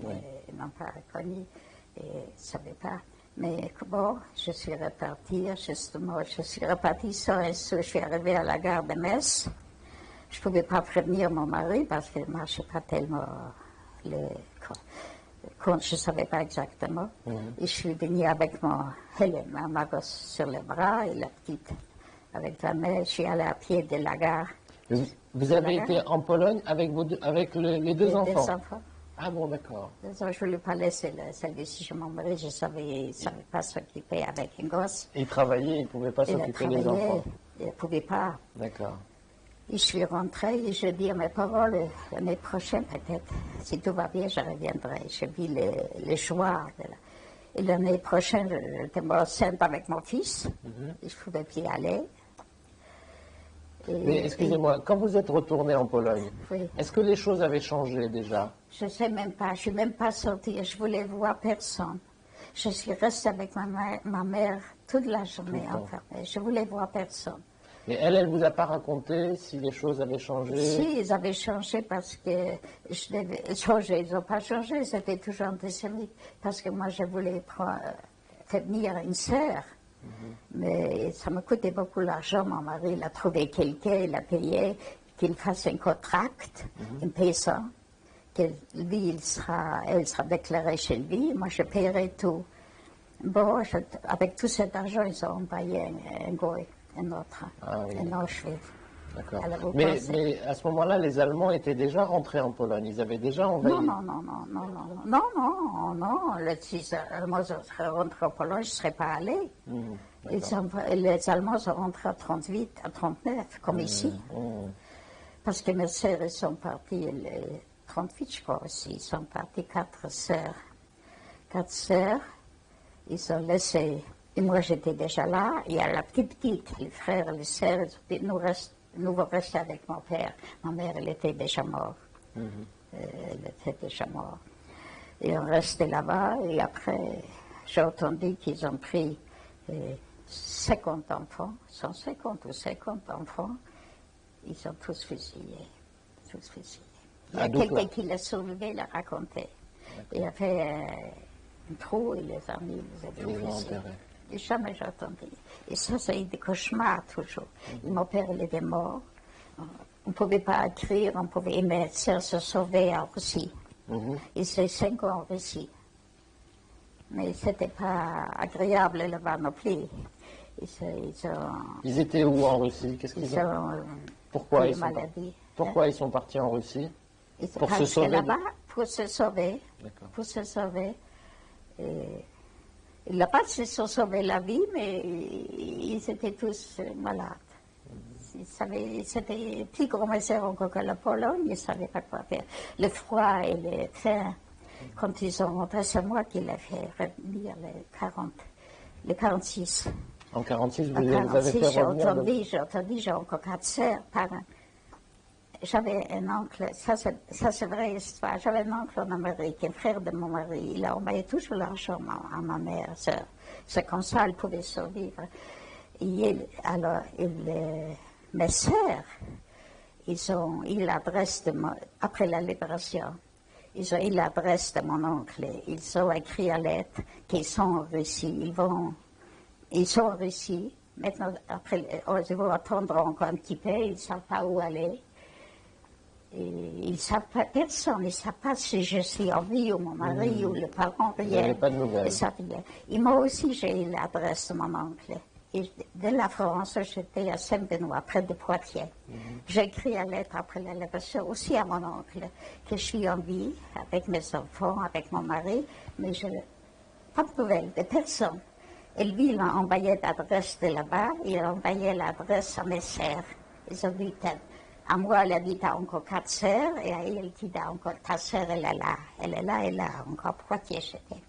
Oui. Ils m'ont pas reconnu. Et je ne savais pas. Mais bon, je suis repartie, justement. Je suis repartie sans un sou. Je suis arrivée à la gare de Metz. Je ne pouvais pas prévenir mon mari parce qu'il ne marchait pas tellement le compte. Je ne savais pas exactement. Et je suis venue avec ma gosse sur le bras et la petite avec la mère. Je suis allée à pied de la gare. Vous avez été en Pologne avec, les deux enfants? Des enfants. Ah bon, d'accord. Je ne voulais pas laisser le service chez mon mari. Je ne savais pas s'occuper avec un gosse. Il travaillait, il ne pouvait pas Il s'occuper des enfants. Il ne pouvait pas. D'accord. Et je suis rentrée et je dis à mes parents, l'année prochaine peut-être, si tout va bien, je reviendrai. Je vis les joies. Et l'année prochaine, j'étais enceinte avec mon fils. Et je ne pouvais plus y aller. Mais excusez-moi, quand vous êtes retourné en Pologne, Oui. est-ce que les choses avaient changé déjà? Je ne sais même pas, je ne suis même pas sortie, je voulais voir personne. Je suis restée avec ma mère toute la journée Tout le temps. enfermée. Je voulais voir personne. Mais elle vous a pas raconté si les choses avaient changé? Si, ils avaient changé parce que je devais changer. Ils n'ont pas changé, c'était toujours antisémite. Parce que moi, je voulais venir une sœur. Mais ça me coûtait beaucoup d'argent. Mon mari, il a trouvé quelqu'un, il a payé, qu'il fasse un contract, un paysan, que lui, elle sera déclarée chez lui. Moi, je paierai tout. Bon, avec tout cet argent, ils ont envoyé un goy, un autre, Ah oui. un autre juif. D'accord. Alors, vous Mais, pensez- mais à ce moment-là, les Allemands étaient déjà rentrés en Pologne. Ils avaient déjà envahi. Non. Si moi, je serais rentré en Pologne, je ne serais pas allé. D'accord. Les Allemands sont rentrés à 38, à 39, comme ici. Parce que mes sœurs, elles sont parties, 38, je crois aussi. Ils sont partis, quatre sœurs. Quatre sœurs, ils ont laissé. Et moi, j'étais déjà là. Il y a la petite, les frères et les sœurs, nous restons avec mon père. Ma mère, elle était déjà morte. Elle était déjà morte. Et on restait là-bas. Et après, j'ai entendu qu'ils ont pris 50 enfants, 150 ou 50 enfants. Ils sont tous fusillés. Tous fusillés. Il y a quelqu'un qui l'a soulevé, l'a raconté. Il a fait un trou et les amis les ont fusillés. Et jamais j'ai entendu. Et ça eu des cauchemars toujours. Et mon père, il était mort. On ne pouvait pas écrire, on pouvait. Et mes sœurs se sauvaient en Russie. Ils étaient 5 ans en Russie. Mais ce n'était pas agréable là-bas non plus. Ils étaient où en Russie? Qu'est-ce qu'ils ont... Pourquoi ils sont partis en Russie? Pour se sauver là-bas, pour se sauver. Pour se sauver. Là-bas, ils se sont sauvés la vie, mais ils étaient tous malades. C'était plus grand encore que la Pologne, ils ne savaient pas quoi faire. Le froid et le faim, quand ils sont rentrés, c'est moi qui l'ai fait revenir les 46. En 46, vous avez fait revenir j'ai entendu, j'ai encore 4 sœurs. J'avais un oncle, ça c'est vraie histoire, j'avais un oncle en Amérique, un frère de mon mari, il a envoyé toujours l'argent à ma mère, c'est comme ça elle pouvait survivre. Mes sœurs, ils ont eu l'adresse après la libération, ils ont eu l'adresse de mon oncle, ils ont écrit à lettre qu'ils sont en Russie, ils sont en Russie, maintenant ils vont attendre encore un petit peu, ils ne savent pas où aller. Et ils ne savent pas, personne, ils ne savent pas si je suis en vie ou mon mari ou le parent, rien. Vous n'avez pas de nouvelles. Et moi aussi, j'ai eu l'adresse de mon oncle. Et de la France, j'étais à Saint-Benoît, près de Poitiers. J'ai écrit la lettre après la libération aussi à mon oncle, que je suis en vie avec mes enfants, avec mon mari, mais je n'ai pas de nouvelles de personne. Et lui, il m'a envoyé l'adresse de là-bas, il a envoyé l'adresse à mes sœurs. Ils ont dit, à moi, elle a dit, t'as encore 4 sœurs, et à elle, dit, t'as encore ta sœur, elle est là, encore Poitiers, j'étais.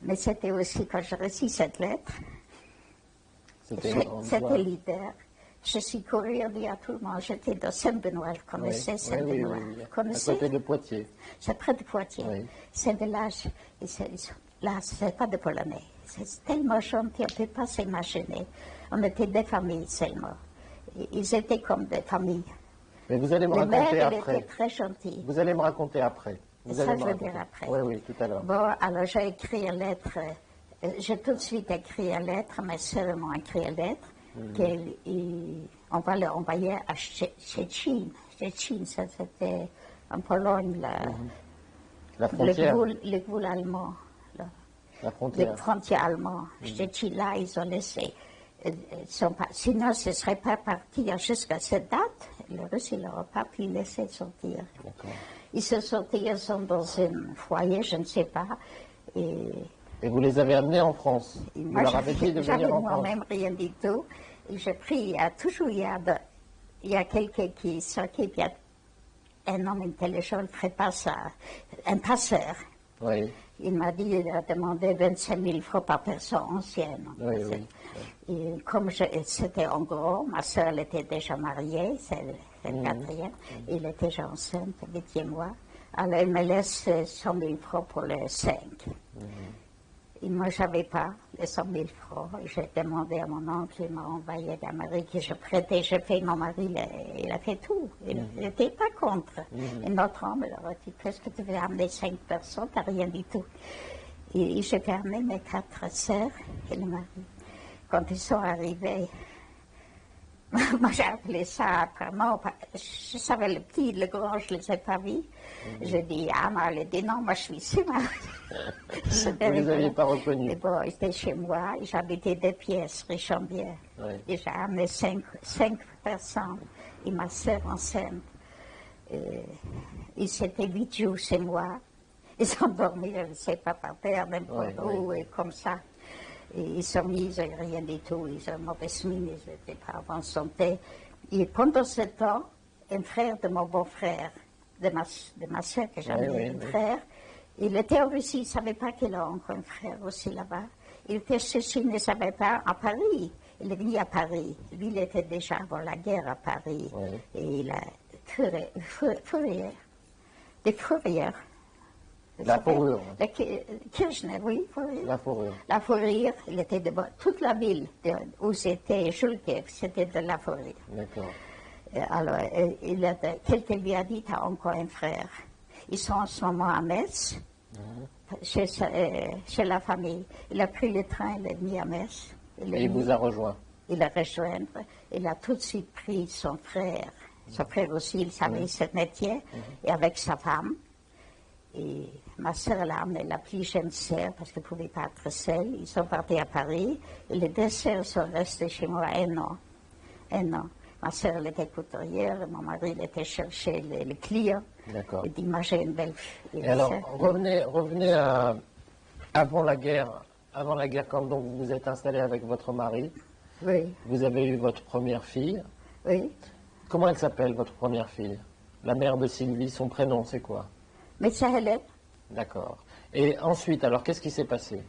Mais c'était aussi, quand j'ai reçu cette lettre, c'était l'hiver. Je suis courue dire à tout le monde, j'étais dans Saint-Benoît, je connaissais Saint-Benoît. À côté de Poitiers. C'est près de Poitiers. Oui. C'est un village, là, c'est pas de Polonais. C'est tellement gentil, on ne peut pas s'imaginer. On était des familles seulement. Ils étaient comme des familles. Mais vous allez me Le raconter maire, après. il était très gentil. Vous allez me raconter après. Ça, je veux dire après. Oui, tout à l'heure. Bon, alors j'ai écrit une lettre. J'ai tout de suite écrit une lettre. Mes sœurs m'ont écrit une lettre. On va l'envoyer à Szczecin. Szczecin, ça c'était en Pologne, La frontière. le gouvernement allemand. La frontière. Les frontières allemandes. Szczecin, là, ils ont laissé. Sinon, ce ne serait pas parti jusqu'à cette date. Les Russes, ils n'auraient pas pu laisser sortir. Ils se sortent, ils sont dans un foyer, je ne sais pas. Et vous les avez amenés en France. Vous leur avez dit de venir en France. J'avais moi-même rien du tout. Et j'ai pris, il y a quelqu'un qui s'occupe, il y a un homme intelligent qui prépare ça, un passeur. Oui. Il m'a dit, il a demandé 25 000 francs par personne ancienne. Oui. Et comme c'était en gros, ma soeur elle était déjà mariée, c'est le quatrième, elle était déjà enceinte, 8e mois. Alors elle me laisse 100 000 francs pour les 5. Et moi, je n'avais pas les 100 000 francs. J'ai demandé à mon oncle, il m'a envoyé d'Amérique, je prêtais, j'ai fait, mon mari, il a fait tout. Il n'était pas contre. Et notre homme, il aurait dit, qu'est-ce que tu veux amener 5 personnes, tu n'as rien du tout. Et j'ai fait amener mes 4 sœurs et le mari. Quand ils sont arrivés, moi j'ai appelé ça apparemment, je savais le petit, le grand, je ne les ai pas vus. J'ai dit, Anna, elle a dit, non, moi je suis ici, C'était Vous ne les aviez rigolo. pas Et reconnus. bon, j'étais chez moi, j'habitais 2 pièces, Richambière. Oui. Et j'ai amené cinq personnes et ma sœur enceinte. Ils s'étaient 8 jours chez moi. Ils sont dormis, je ne sais pas, par terre, n'importe Oui, où, et comme ça. Et ils sont mis, ils n'avaient rien du tout, ils ont mauvaise mine, ils n'étaient pas en bonne santé. Et pendant ce temps, un frère de mon beau-frère, de ma soeur que j'avais, Oui, un oui. frère, il était en Russie, il ne savait pas qu'il a encore un frère aussi là-bas. Il était ceci, il ne savait pas, à Paris. Il est venu à Paris. Lui, il était déjà avant la guerre à Paris. Oui. Et il a fourrière, des fourrières. La fourrure. Kirchner, oui, fourrière. La fourrure. La fourrure, il était de toute la ville où c'était Schulke, c'était de la fourrure. D'accord. Alors, quelqu'un lui a dit, tu as encore un frère. Ils sont en ce moment à Metz, chez la famille. Il a pris le train, il est venu à Metz. Et il vous a rejoint. Il a rejoint. Il a tout de suite pris son frère. Son frère aussi, il savait ce métier, et avec sa femme. Et ma soeur l'a amené la plus jeune sœur parce qu'elle ne pouvait pas être seule. Ils sont partis à Paris. Et les 2 sœurs sont restées chez moi 1 an. 1 an. Ma soeur, elle était couturière. Mon mari, il était chercher les clients. D'accord. Il dit, moi, j'ai une belle fille. Et alors, revenez à avant la guerre, quand donc vous vous êtes installé avec votre mari. Oui, Vous avez eu votre première fille. oui. Comment elle s'appelle, votre première fille? La mère de Sylvie, son prénom, c'est quoi? Mais ça allait. D'accord. Et ensuite, alors, qu'est-ce qui s'est passé?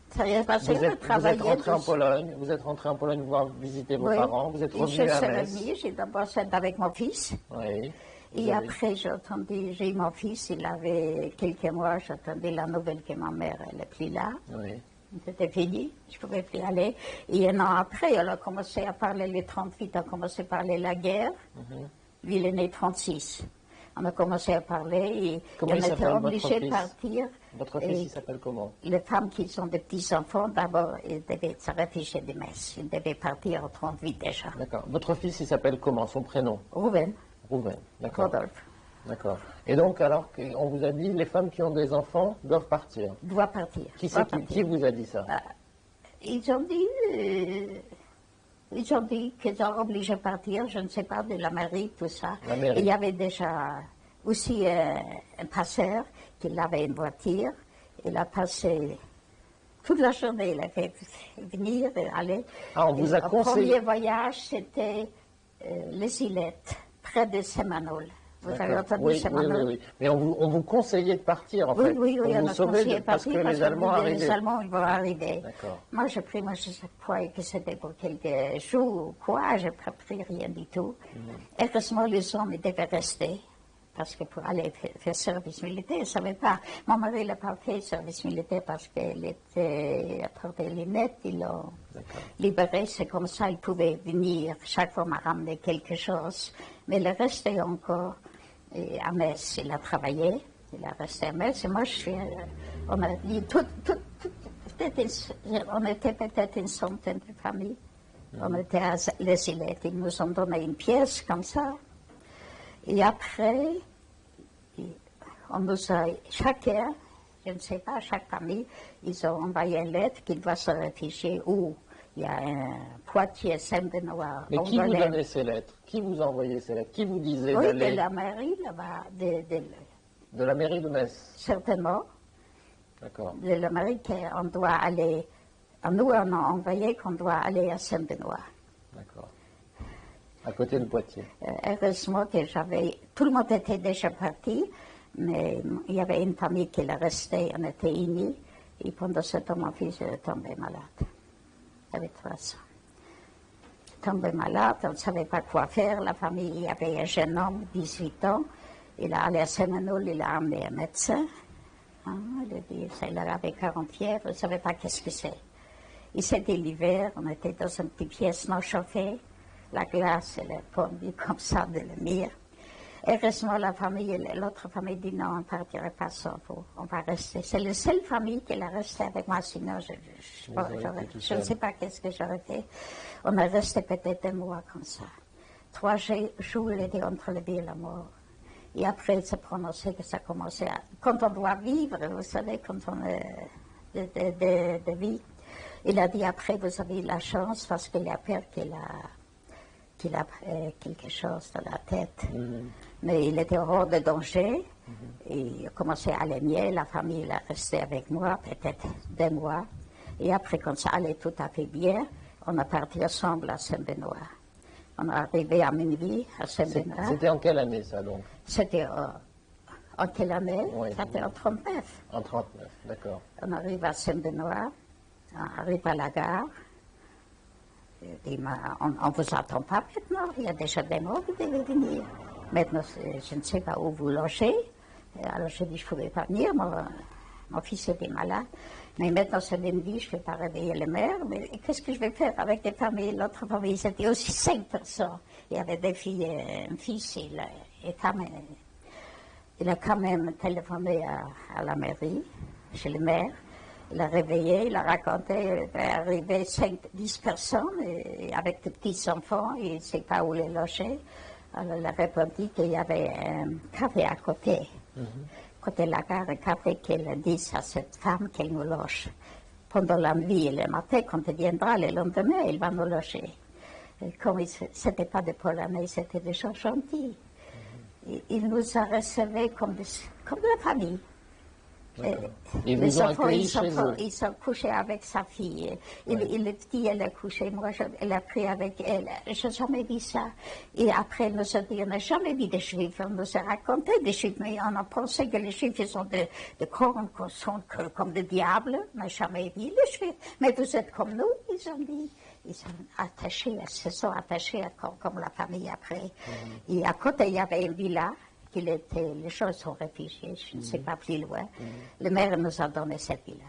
Ça y est passé, Vous êtes rentré en Pologne, voir visiter vos parents, vous êtes revenu à Metz. J'ai d'abord été avec mon fils. Oui. Et après, j'ai eu mon fils, il avait quelques mois, j'attendais la nouvelle que ma mère, elle n'est plus là. Oui. C'était fini, je ne pouvais plus aller. Et 1 an après, on a commencé à parler, les 38, on a commencé à parler la guerre. Lui, il est né 36. On a commencé à parler et Comment on il était s'appelle, votre obligés de fils? partir. Votre fils, il s'appelle comment? Les femmes qui ont des petits-enfants, d'abord, ils devaient se réfugier de Metz. Ils devaient partir en 38 déjà. D'accord. Votre fils, il s'appelle comment, son prénom? Rouven, Rouven. D'accord. Rodolphe, D'accord. Et donc, alors, on vous a dit, les femmes qui ont des enfants doivent partir. doit partir. Qui doit c'est qui vous a dit ça? Ils ont dit qu'ils sont obligés de partir, je ne sais pas, de la mairie, tout ça. La mairie. Il y avait déjà aussi un passeur qui avait une voiture. Il a passé toute la journée, il a fait venir et aller. Ah, on vous a Le conseillé. premier voyage, c'était les Ilettes, près de Semanol. Vous avez D'accord. entendu Oui, oui, Semanol? oui, oui. Mais on vous conseillait de partir, en Oui, fait. oui, oui, Pour on vous a sauver conseillé de parce que partir les Allemands les arrivaient. Allemands ils vont arriver. D'accord. Moi, j'ai pris, moi, je croyais que c'était pour quelques jours ou quoi, je n'ai pas pris rien du tout. Heureusement, les hommes, ils devaient rester, parce que pour aller faire service militaire, je ne savais pas. Mon mari n'a pas fait service militaire parce qu'il était, après les lunettes, ils l'ont libéré, c'est comme ça, il pouvait venir chaque fois me ramener quelque chose. Mais il est resté encore à Metz, il a travaillé, il a resté à Metz, et moi, on a dit, on était peut-être une centaine de familles. On était à les Ilettes, ils nous ont donné une pièce comme ça. Et après, on nous a, chacun, je ne sais pas, chaque famille, ils ont envoyé une lettre qu'il doit se réfugier où il y a un Poitiers, Saint-Benoît. Mais qui vous donnait ces lettres? Qui vous envoyait ces lettres? Qui vous disait Oui, d'aller de la mairie, là-bas, de la mairie de Metz? certainement. D'accord. De la mairie qu'on doit aller, nous on a envoyé qu'on doit aller à Saint-Benoît. D'accord. À côté de Poitiers. Heureusement que tout le monde était déjà parti, mais il y avait une famille qui est restée, on était unis, et pendant ce temps, mon fils est tombé malade. Il avait 3 ans. Tombé malade, on ne savait pas quoi faire, la famille, il y avait un jeune homme, 18 ans, il a allé à Semanol, il a amené un médecin, il a dit, il avait 40 fièvres, il ne savait pas qu'est-ce que c'est. Et c'était l'hiver, on était dans une petite pièce non chauffée, la glace, elle est fondue comme ça de la mire. Heureusement, l'autre famille dit non, on ne partirait pas sans vous, on va rester. C'est la seule famille qui est restée avec moi, sinon je ne sais pas qu'est-ce que j'aurais fait. On est resté peut-être 1 mois comme ça. 3 jours, il était entre la vie et la mort. Et après, il s'est prononcé que ça commençait à... Quand on doit vivre, vous savez, quand on est de vie, il a dit après, vous avez la chance parce qu'il a peur qu'il a quelque chose dans la tête. Mais il était hors de danger. Et il a commencé à aller mieux. La famille est restée avec moi, peut-être 2 mois. Et après, quand ça allait tout à fait bien, on est parti ensemble à Saint-Benoît. On est arrivé à minuit à Saint-Benoît. C'était en quelle année, ça, donc? C'était en quelle année? Oui. C'était en 39. En 39, d'accord. On arrive à Saint-Benoît, on arrive à la gare. Il dit, on ne vous attend pas maintenant, il y a déjà des mots, vous devez venir. Maintenant, je ne sais pas où vous logez. Alors, je dis, je ne pouvais pas venir, mon fils était malade. Mais maintenant, c'est lundi, je ne vais pas réveiller les mères. Mais qu'est-ce que je vais faire avec des familles? L'autre famille, c'était aussi 5 personnes. Il y avait des filles et un fils. Il a quand même téléphoné à la mairie, chez le maire. Il a réveillé, il a raconté, il est arrivé 10 personnes et avec des petits-enfants, il ne sait pas où les loger. Alors, il a répondu qu'il y avait un café à côté. Côté de la gare, un café qu'elle a dit à cette femme qu'elle nous loge. Pendant la nuit et le matin, quand elle viendra le lendemain, elle va nous loger. Et comme ce n'était pas des Polonais, c'était des gens gentils. Il nous a reçus comme de la famille. Ils les vous ont enfants, accueillis chez eux? ils sont couchés avec sa fille. Le petit, elle a couché. Moi, elle a pris avec elle. Je n'ai jamais vu ça. Et après, elle nous a dit, on n'a jamais vu des Juifs. On nous a raconté des Juifs, mais on a pensé que les Juifs, ils sont de cornes, sont comme des diables. On n'a jamais vu les Juifs. Mais vous êtes comme nous, ils ont dit. Ils sont attachés, se sont attachés comme la famille après. Et à côté, il y avait une villa. Les gens sont réfugiés, je ne sais pas plus loin. Le maire nous a donné cette villa.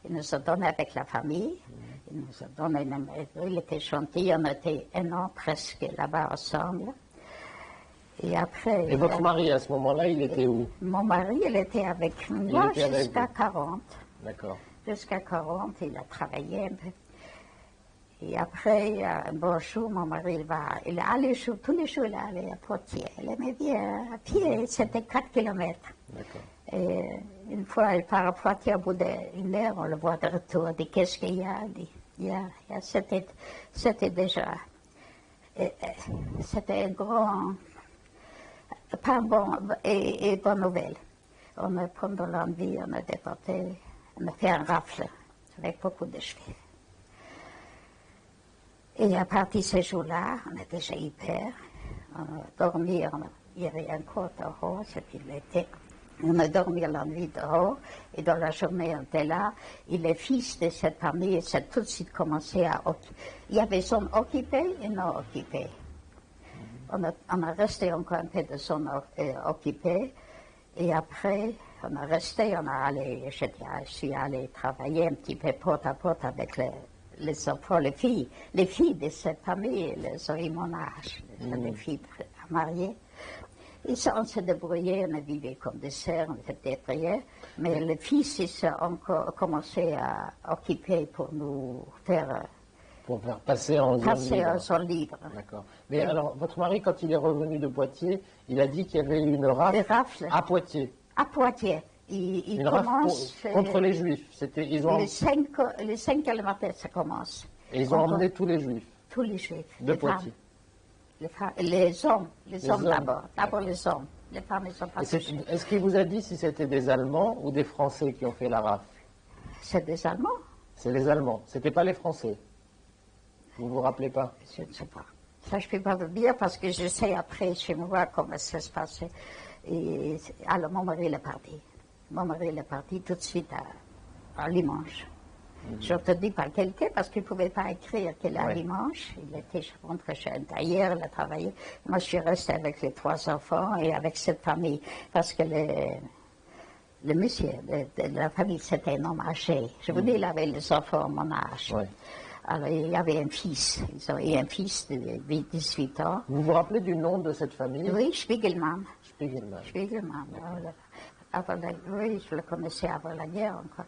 Il nous a donné avec la famille. Il nous a donné une maison. Il était gentil. On était 1 an presque là-bas ensemble. Et après. Et votre mari, à ce moment-là, il était où? Mon mari, il était avec moi jusqu'à 40. D'accord. Jusqu'à 40, il a travaillé un peu. Et après, un bon jour, mon mari, il allait tous les jours, il allait à Poitiers. Il aimait bien à pied, c'était 4 kilomètres. D'accord. Et une fois, il part à Poitiers, au bout d'1 heure, on le voit de retour. Il dit, qu'est-ce qu'il y a? Il dit, c'était déjà, c'était un grand, pas bon, et bonne nouvelle. Pendant l'envie, on a déporté, on a fait un rafle avec beaucoup de cheveux. Et à partir de ce jour-là, on a déjà hyper. On a dormi, il y avait encore dehors, c'était l'été. On a dormi la nuit dehors, et dans la journée, on était là. Et les fils de cette famille, ça a tout de suite commencé à occuper. Il y avait zones occupées et non occupées. On a resté encore un peu de zones occupées. Et après, on a resté, je suis allé travailler un petit peu porte à porte avec les enfants, les filles de cette famille, les ont eu mon âge, les filles mariées. Et ça, on s'est débrouillé, on a vécu comme des sœurs, on fait des prières, mais les fils, ils ont commencé à occuper pour nous faire... Pour faire passer en zone libre. D'accord. Mais alors, votre mari, quand il est revenu de Poitiers, il a dit qu'il y avait eu une rafle à Poitiers. À Poitiers. Il commence contre les Juifs. Les 5 heures le matin, ça commence. Et ils ont emmené tous les Juifs. Tous les Juifs. De Poitiers. Les hommes d'abord. D'abord les hommes. Les femmes, ils sont pas touchées. Est-ce qu'il vous a dit si c'était des Allemands ou des Français qui ont fait la rafle? C'est des Allemands. C'est les Allemands. C'était pas les Français. Vous vous rappelez pas? Je ne sais pas. Ça, je ne peux pas vous dire parce que je sais après chez moi comment ça se passait. Et alors, mon mari est parti. Mon mari est parti tout de suite à Limoges. Je te dis par quelqu'un parce qu'il ne pouvait pas écrire qu'il est à Limoges. Il était rentré chez un tailleur, il a travaillé. Moi, je suis restée avec les 3 enfants et avec cette famille parce que le monsieur de la famille, c'était un homme âgé. Je vous dis, il avait les enfants à mon âge. Ouais. Alors, il y avait un fils. Ils ont eu un fils de 18 ans. Vous vous rappelez du nom de cette famille? Oui, Spiegelman. Spiegelman. Oui, je le connaissais avant la guerre encore.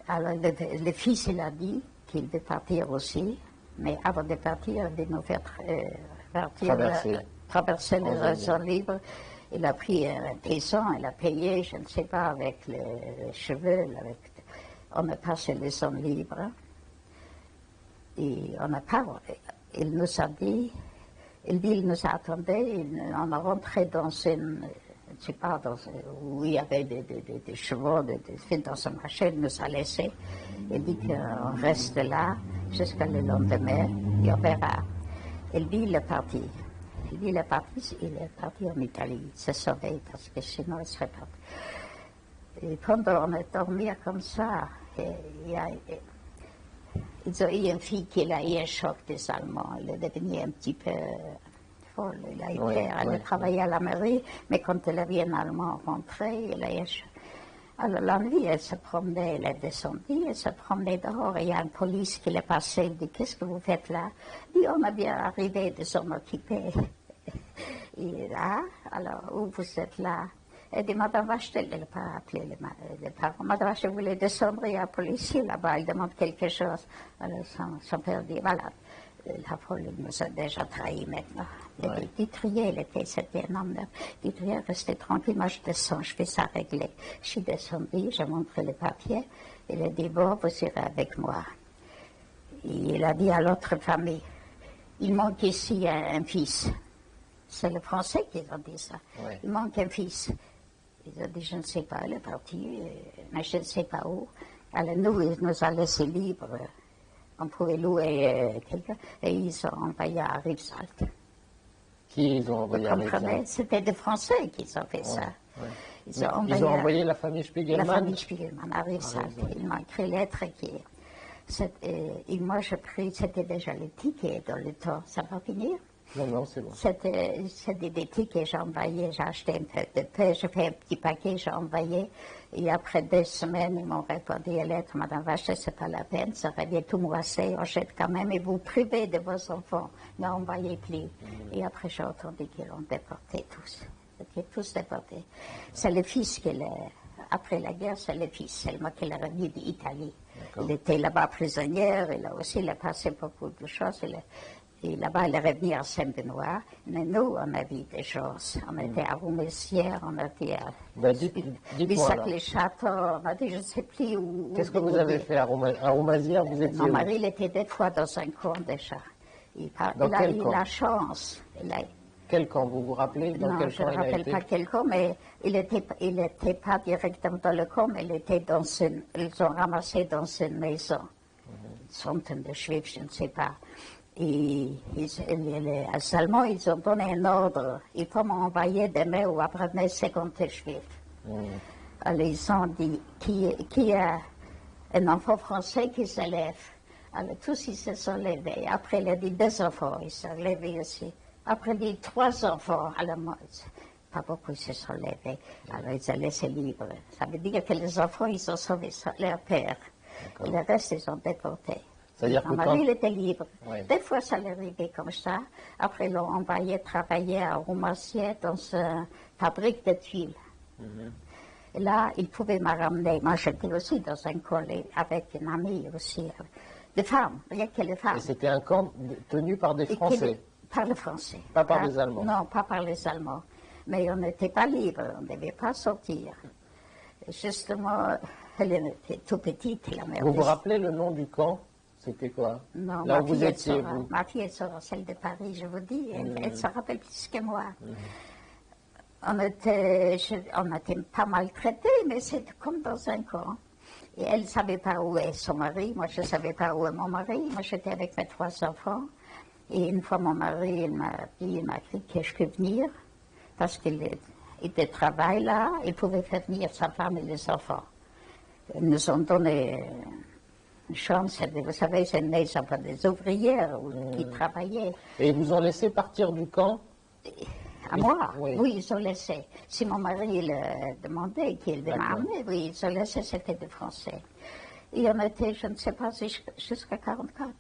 Alors, le fils, il a dit qu'il veut partir aussi, mais avant de partir, il veut nous faire traverser les zones libres. Il a pris un paysan, il a payé, je ne sais pas, avec les cheveux, on a passé les zones libres. Et on n'a pas, il nous a dit, il nous attendait, on a rentré dans une, je ne sais pas, où il y avait des chevaux, dans ce marché, il nous a laissé. Il dit qu'on reste là jusqu'à le lendemain, et on verra. Il dit, il est parti. Il est parti en Italie, il s'est sauvé, parce que sinon il serait parti. Et pendant on est dormi comme ça, ils ont eu une fille qui a eu un choc des Allemands. Elle est devenue un petit peu folle. Elle a travaillé à la mairie, mais quand elle est en allemand rentrée, elle a eu un choc. Alors la nuit, elle se promenait, elle est descendue, elle se promenait dehors, et il y a une police qui l'est passée, elle dit, qu'est-ce que vous faites là? Elle dit, on a bien arrivé de s'en occuper. Et là, alors, où vous êtes là? Elle dit, Madame Vachtel, elle n'a pas appelé les parents. Madame Vachtel voulait descendre, il y a un policier là-bas, il demande quelque chose. Alors son père dit, voilà, la folle nous a déjà trahis maintenant. Dutrier, c'était un homme de Dutrier, restez tranquille, moi je descends, je fais ça régler. Je suis descendue, j'ai montré les papiers, il a dit, bon, vous irez avec moi. Et il a dit à l'autre famille, il manque ici un fils. C'est les Français qui ont dit ça. Ouais. Il manque un fils. Ils ont dit, je ne sais pas, il est parti, mais je ne sais pas où. Alors nous, ils nous ont laissés libres. On pouvait louer quelqu'un, et ils ont envoyé à Rivesaltes. Qui ils ont envoyé à Rivesaltes? C'était des Français qui ont fait ça. Ouais. Ils ont envoyé la famille Spiegelman? La famille Spiegelman à Rivesaltes. Ils m'ont écrit lettre qui... Et moi, j'ai pris, c'était déjà les tickets dans le temps. Ça va finir? Non, c'est bon. C'était des tickets, j'ai envoyé, j'ai acheté un peu de pain, j'ai fait un petit paquet, j'ai envoyé. Et après 2 semaines, ils m'ont répondu à lettre, Madame Vachel, c'est pas la peine, ça revient tout moissé, on jette quand même, et vous privez de vos enfants, n'envoyez plus. Et après, j'ai entendu qu'ils l'ont déporté tous. Ils étaient tous déportés. C'est le fils après la guerre, c'est le fils seulement qu'il est revenu d'Italie. Il était là-bas prisonnier, il a passé beaucoup de choses. Et là-bas, il est revenu à Saint-Benoît. Mais nous, on a vu des choses. On était à Roumassière, on a vu à Bissac-les-Châteaux, on a dit, je ne sais plus où. Qu'est-ce que vous avez fait à Roumassière? Vous étiez Mon mari, il était 2 fois dans un camp déjà. Il a eu la chance. Quel camp? Vous vous rappelez dans quel camp il a été? Je ne me rappelle pas quel camp, mais il n'était pas directement dans le camp, mais ils ont ramassé dans une maison. Une centaine de Juifs, je ne sais pas. Et les Allemands, ils ont donné un ordre. Il faut m'envoyer demain ou après-demain 50 Juifs. Alors ils ont dit, qui a un enfant français qui s'élève. Alors tous ils se sont levés. Après il a dit 2 enfants, ils se sont levés aussi. Après il a dit 3 enfants. Alors pas beaucoup se sont levés. Alors ils ont laissé libre. Ça veut dire que les enfants, ils ont sauvé leur père. Et le reste, ils ont déporté. C'est-à-dire que mari, il était libre. Ouais. Des fois, ça l'arrivait comme ça. Après, ils l'ont envoyé travailler à Roumassière dans une fabrique de tuiles. Et là, il pouvait me ramener. Moi, j'étais aussi dans un collège avec une amie aussi. Des femmes, rien que les femmes. Et c'était un camp tenu par des Français? Par les Français. Pas par les Allemands? Non, pas par les Allemands. Mais on n'était pas libre, on ne devait pas sortir. Justement, elle était tout petite, la mère. Vous vous rappelez le nom du camp? C'était quoi? Non, là où vous étiez, vous? Ma fille, elle sera celle de Paris, je vous dis. Elle se rappelle plus que moi. On était pas maltraités, mais c'était comme dans un camp. Et elle ne savait pas où est son mari. Moi, je ne savais pas où est mon mari. Moi, j'étais avec mes 3 enfants. Et une fois, mon mari, il m'a dit que je peux venir. Parce qu'il était travail là. Il pouvait faire venir sa femme et les enfants. Ils nous ont donné une chance. Vous savez, c'est une maison pour des ouvrières qui travaillaient. Et ils vous ont laissé partir du camp? À moi? Oui, ils ont laissé. Si mon mari le demandait, qu'il devait m'amener, oui, ils ont laissé, c'était des Français. Et on était, je ne sais pas, jusqu'à 44.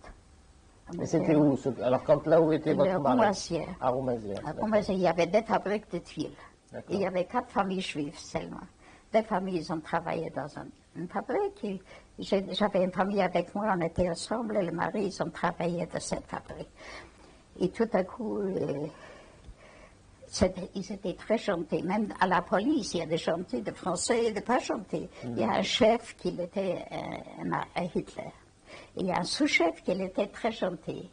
Mais c'était où? Alors, là où était votre mari? Roumassière. À Roumassière. À Roumassière, il y avait 2 fabriques de tuiles. Il y avait 4 familles juives seulement. 2 familles, ils ont travaillé dans une fabrique. J'avais une famille avec moi, on était ensemble, et le mari, ils ont travaillé dans cette fabrique. Et tout à coup, Ils étaient très gentils. Même à la police, il y a des gentils, des Français et des pas gentils. Il y a un chef qui était un Hitler. Il y a un sous-chef qui était très gentil.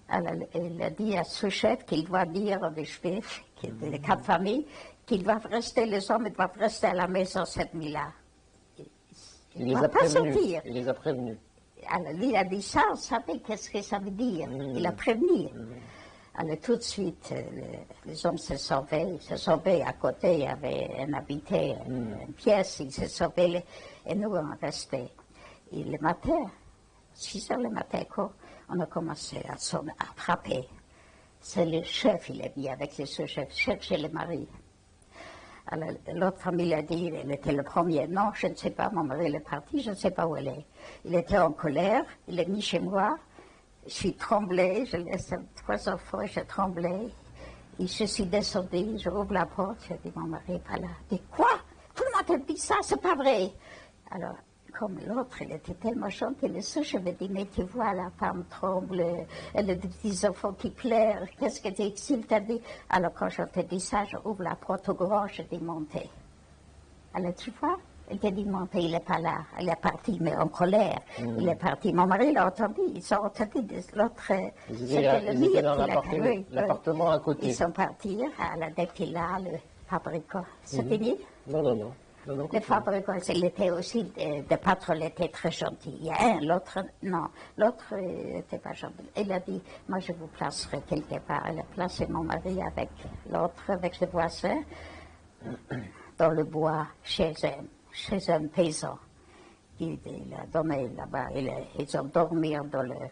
Alors, il a dit à sous-chef qu'il doit dire aux Juifs, les 4 familles, qu'ils doivent rester, les hommes doivent rester à la maison cette nuit-là. Il les a prévenus. Il les a prévenus. Alors, lui a dit ça, on savait qu'est-ce que ça veut dire. Il a prévenu. Alors, tout de suite, les hommes se sauvaient. Ils se sauvaient à côté, il y avait un habité, une pièce, ils se sauvaient. Et nous, on restait. Et le matin, 6 heures le matin, on a commencé à frapper. C'est le chef, il est venu avec les sous-chefs, chercher le mari. Alors, l'autre famille a dit, il était le premier. Non, je ne sais pas, mon mari est parti, je ne sais pas où elle est. Il était en colère, il est venu chez moi. Je suis tremblée, je laisse 3 enfants, je tremblais. Et je suis descendue, je ouvre la porte, je dis, mon mari n'est pas là. Il dit, quoi? Tout le monde a dit ça, c'est pas vrai. Alors, comme l'autre, il était tellement gentil, le sous-chef me dit, mais tu vois, la femme tremble, elle a des petits enfants qui pleurent, qu'est-ce que t'il t'a dit? Alors, quand je te dis ça, je ouvre la porte au grand, je dis, montez. Alors, tu vois, il t'a dit, montez, il n'est pas là, il est parti, mais en colère, il est parti. Mon mari l'a entendu, ils ont entendu, l'autre, c'était le mien dans l'appartement à côté. Ils sont partis, alors, dès qu'il a le fabricant, c'est fini? Non. Le fabricant, il était aussi, le patron était très gentil. Il y a un, l'autre, non. L'autre n'était pas gentil. Il a dit, moi je vous placerai quelque part. Il a placé mon mari avec l'autre, avec le voisin, dans le bois, chez un paysan. Il a donné là-bas, ils ont dormi dans le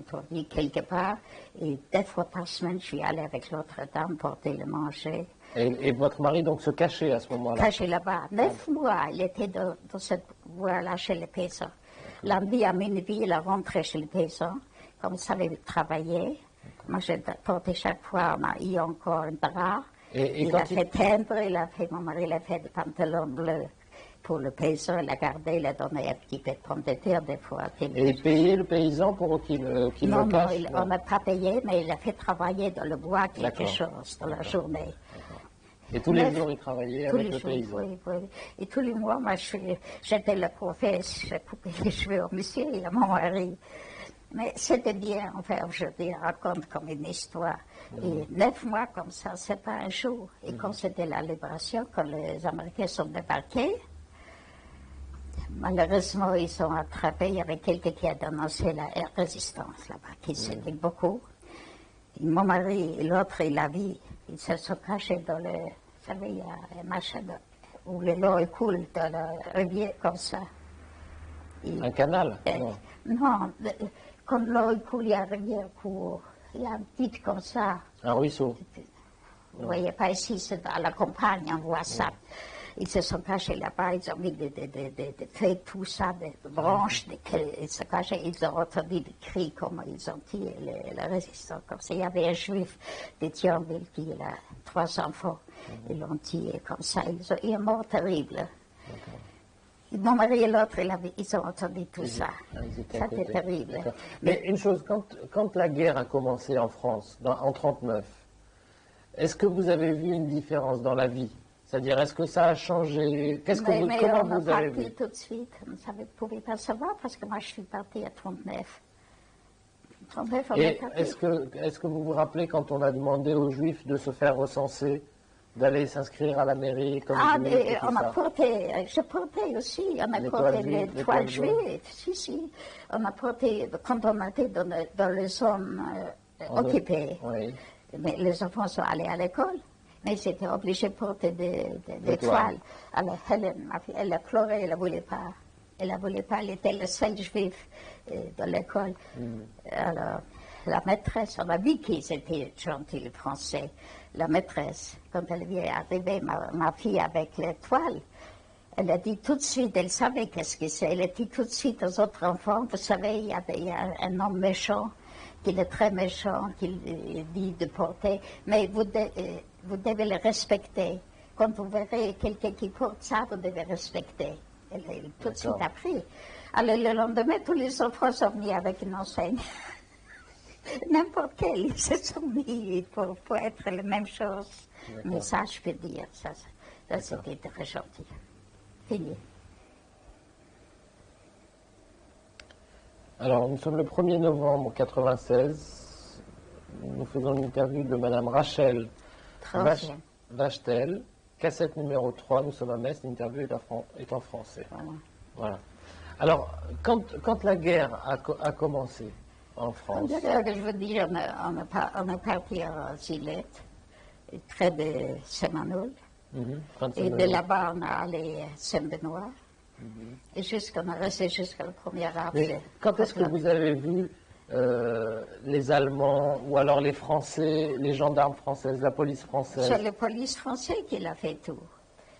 tournis quelque part. Et 2 fois par semaine, je suis allée avec l'autre dame porter le manger. Et votre mari donc se cachait à ce moment-là? Caché là-bas. 9 mois, il était dans cette voie-là chez les paysans. La nuit à minuit, il est rentré chez les paysans. Comme ça, il travaillait. Moi, j'ai porté chaque fois, on a eu encore un drap. Il a fait teindre, mon mari, il a fait des pantalons bleus pour le paysan. Il a gardé, il a donné un petit peu de pommes de terre des fois. Et il payait le paysan pour qu'il le cache? Non, on n'a pas payé, mais il a fait travailler dans le bois quelque chose dans la journée. Et tous les jours, il travaillait avec le paysan? Oui. Et tous les mois, moi, j'étais le professeur, j'ai coupé les cheveux au monsieur et à mon mari. Mais c'était bien, enfin, aujourd'hui, on raconte comme une histoire. Et 9 mois comme ça, c'est pas un jour. Et quand c'était la libération, quand les Américains sont débarqués, malheureusement, ils ont attrapé, il y avait quelqu'un qui a dénoncé la résistance là-bas, qui s'était beaucoup. Et mon mari et l'autre, il a vu, ils se sont cachés dans le... Vous savez, il y a un machin où l'eau coule dans la rivière comme ça. Un canal? Non, quand l'eau coule, il y a une rivière court. Il y a un petit comme ça. Un ruisseau? Vous ne voyez pas ici, c'est à la campagne, on voit ça. Ils se sont cachés là-bas, ils ont mis des feuilles, tout ça, des branches, ils se cachaient, ils ont entendu des cris, comme ils ont tué la résistance. Comme ça, il y avait un juif de Thionville qui a 3 enfants. Ils l'ont tué comme ça. Ils ont eu une mort terrible. Mon mari et l'autre, ils ont entendu tout ça. Ça, c'était terrible. Mais une chose, quand la guerre a commencé en France, en 1939, est-ce que vous avez vu une différence dans la vie? C'est-à-dire, est-ce que ça a changé? Comment vous avez vu? Tout de suite. Vous ne pouvez pas savoir parce que moi, je suis partie à 1939. Et est-ce que vous vous rappelez quand on a demandé aux Juifs de se faire recenser, d'aller s'inscrire à la mairie comme Juifs, on a porté, je portais aussi, on a porté les toiles juives, si. On a porté, quand on était dans les zones occupées, mais les enfants sont allés à l'école. Mais j'étais obligée de porter des toiles. Alors Hélène, ma fille, elle a pleuré, elle ne voulait pas. Elle était le seul juif de l'école. Alors, la maîtresse, on a vu qu'ils étaient gentils, les Français. La maîtresse, quand elle vient arriver, ma fille avec les toiles, elle a dit tout de suite, elle savait qu'est-ce que c'est. Elle a dit tout de suite aux autres enfants, vous savez, il y a un homme méchant, qui est très méchant, qui dit de porter, mais vous devez le respecter. Quand vous verrez quelqu'un qui porte ça, vous devez respecter. Elle a tout de suite appris. Alors le lendemain, tous les enfants sont venus avec une enseigne. N'importe quel, ils se sont mis pour être la même chose. Mais ça, je peux dire, ça c'était très gentil. Fini. Alors, nous sommes le 1er novembre 1996. Nous faisons une interview de Madame Rachel Wachtel, cassette numéro 3. Nous sommes à Metz. L'interview est en français. Voilà. Alors, quand la guerre a commencé en France... Je veux dire, on est parti à Gillette, près de Saint-Manoul. Et de là-bas, on est allé à Saint-Benoît. Et on est resté jusqu'à la première heure. Quand est-ce que vous avez vu les Allemands, ou alors les Français, les gendarmes françaises, la police française? C'est la police française qui l'a fait tout.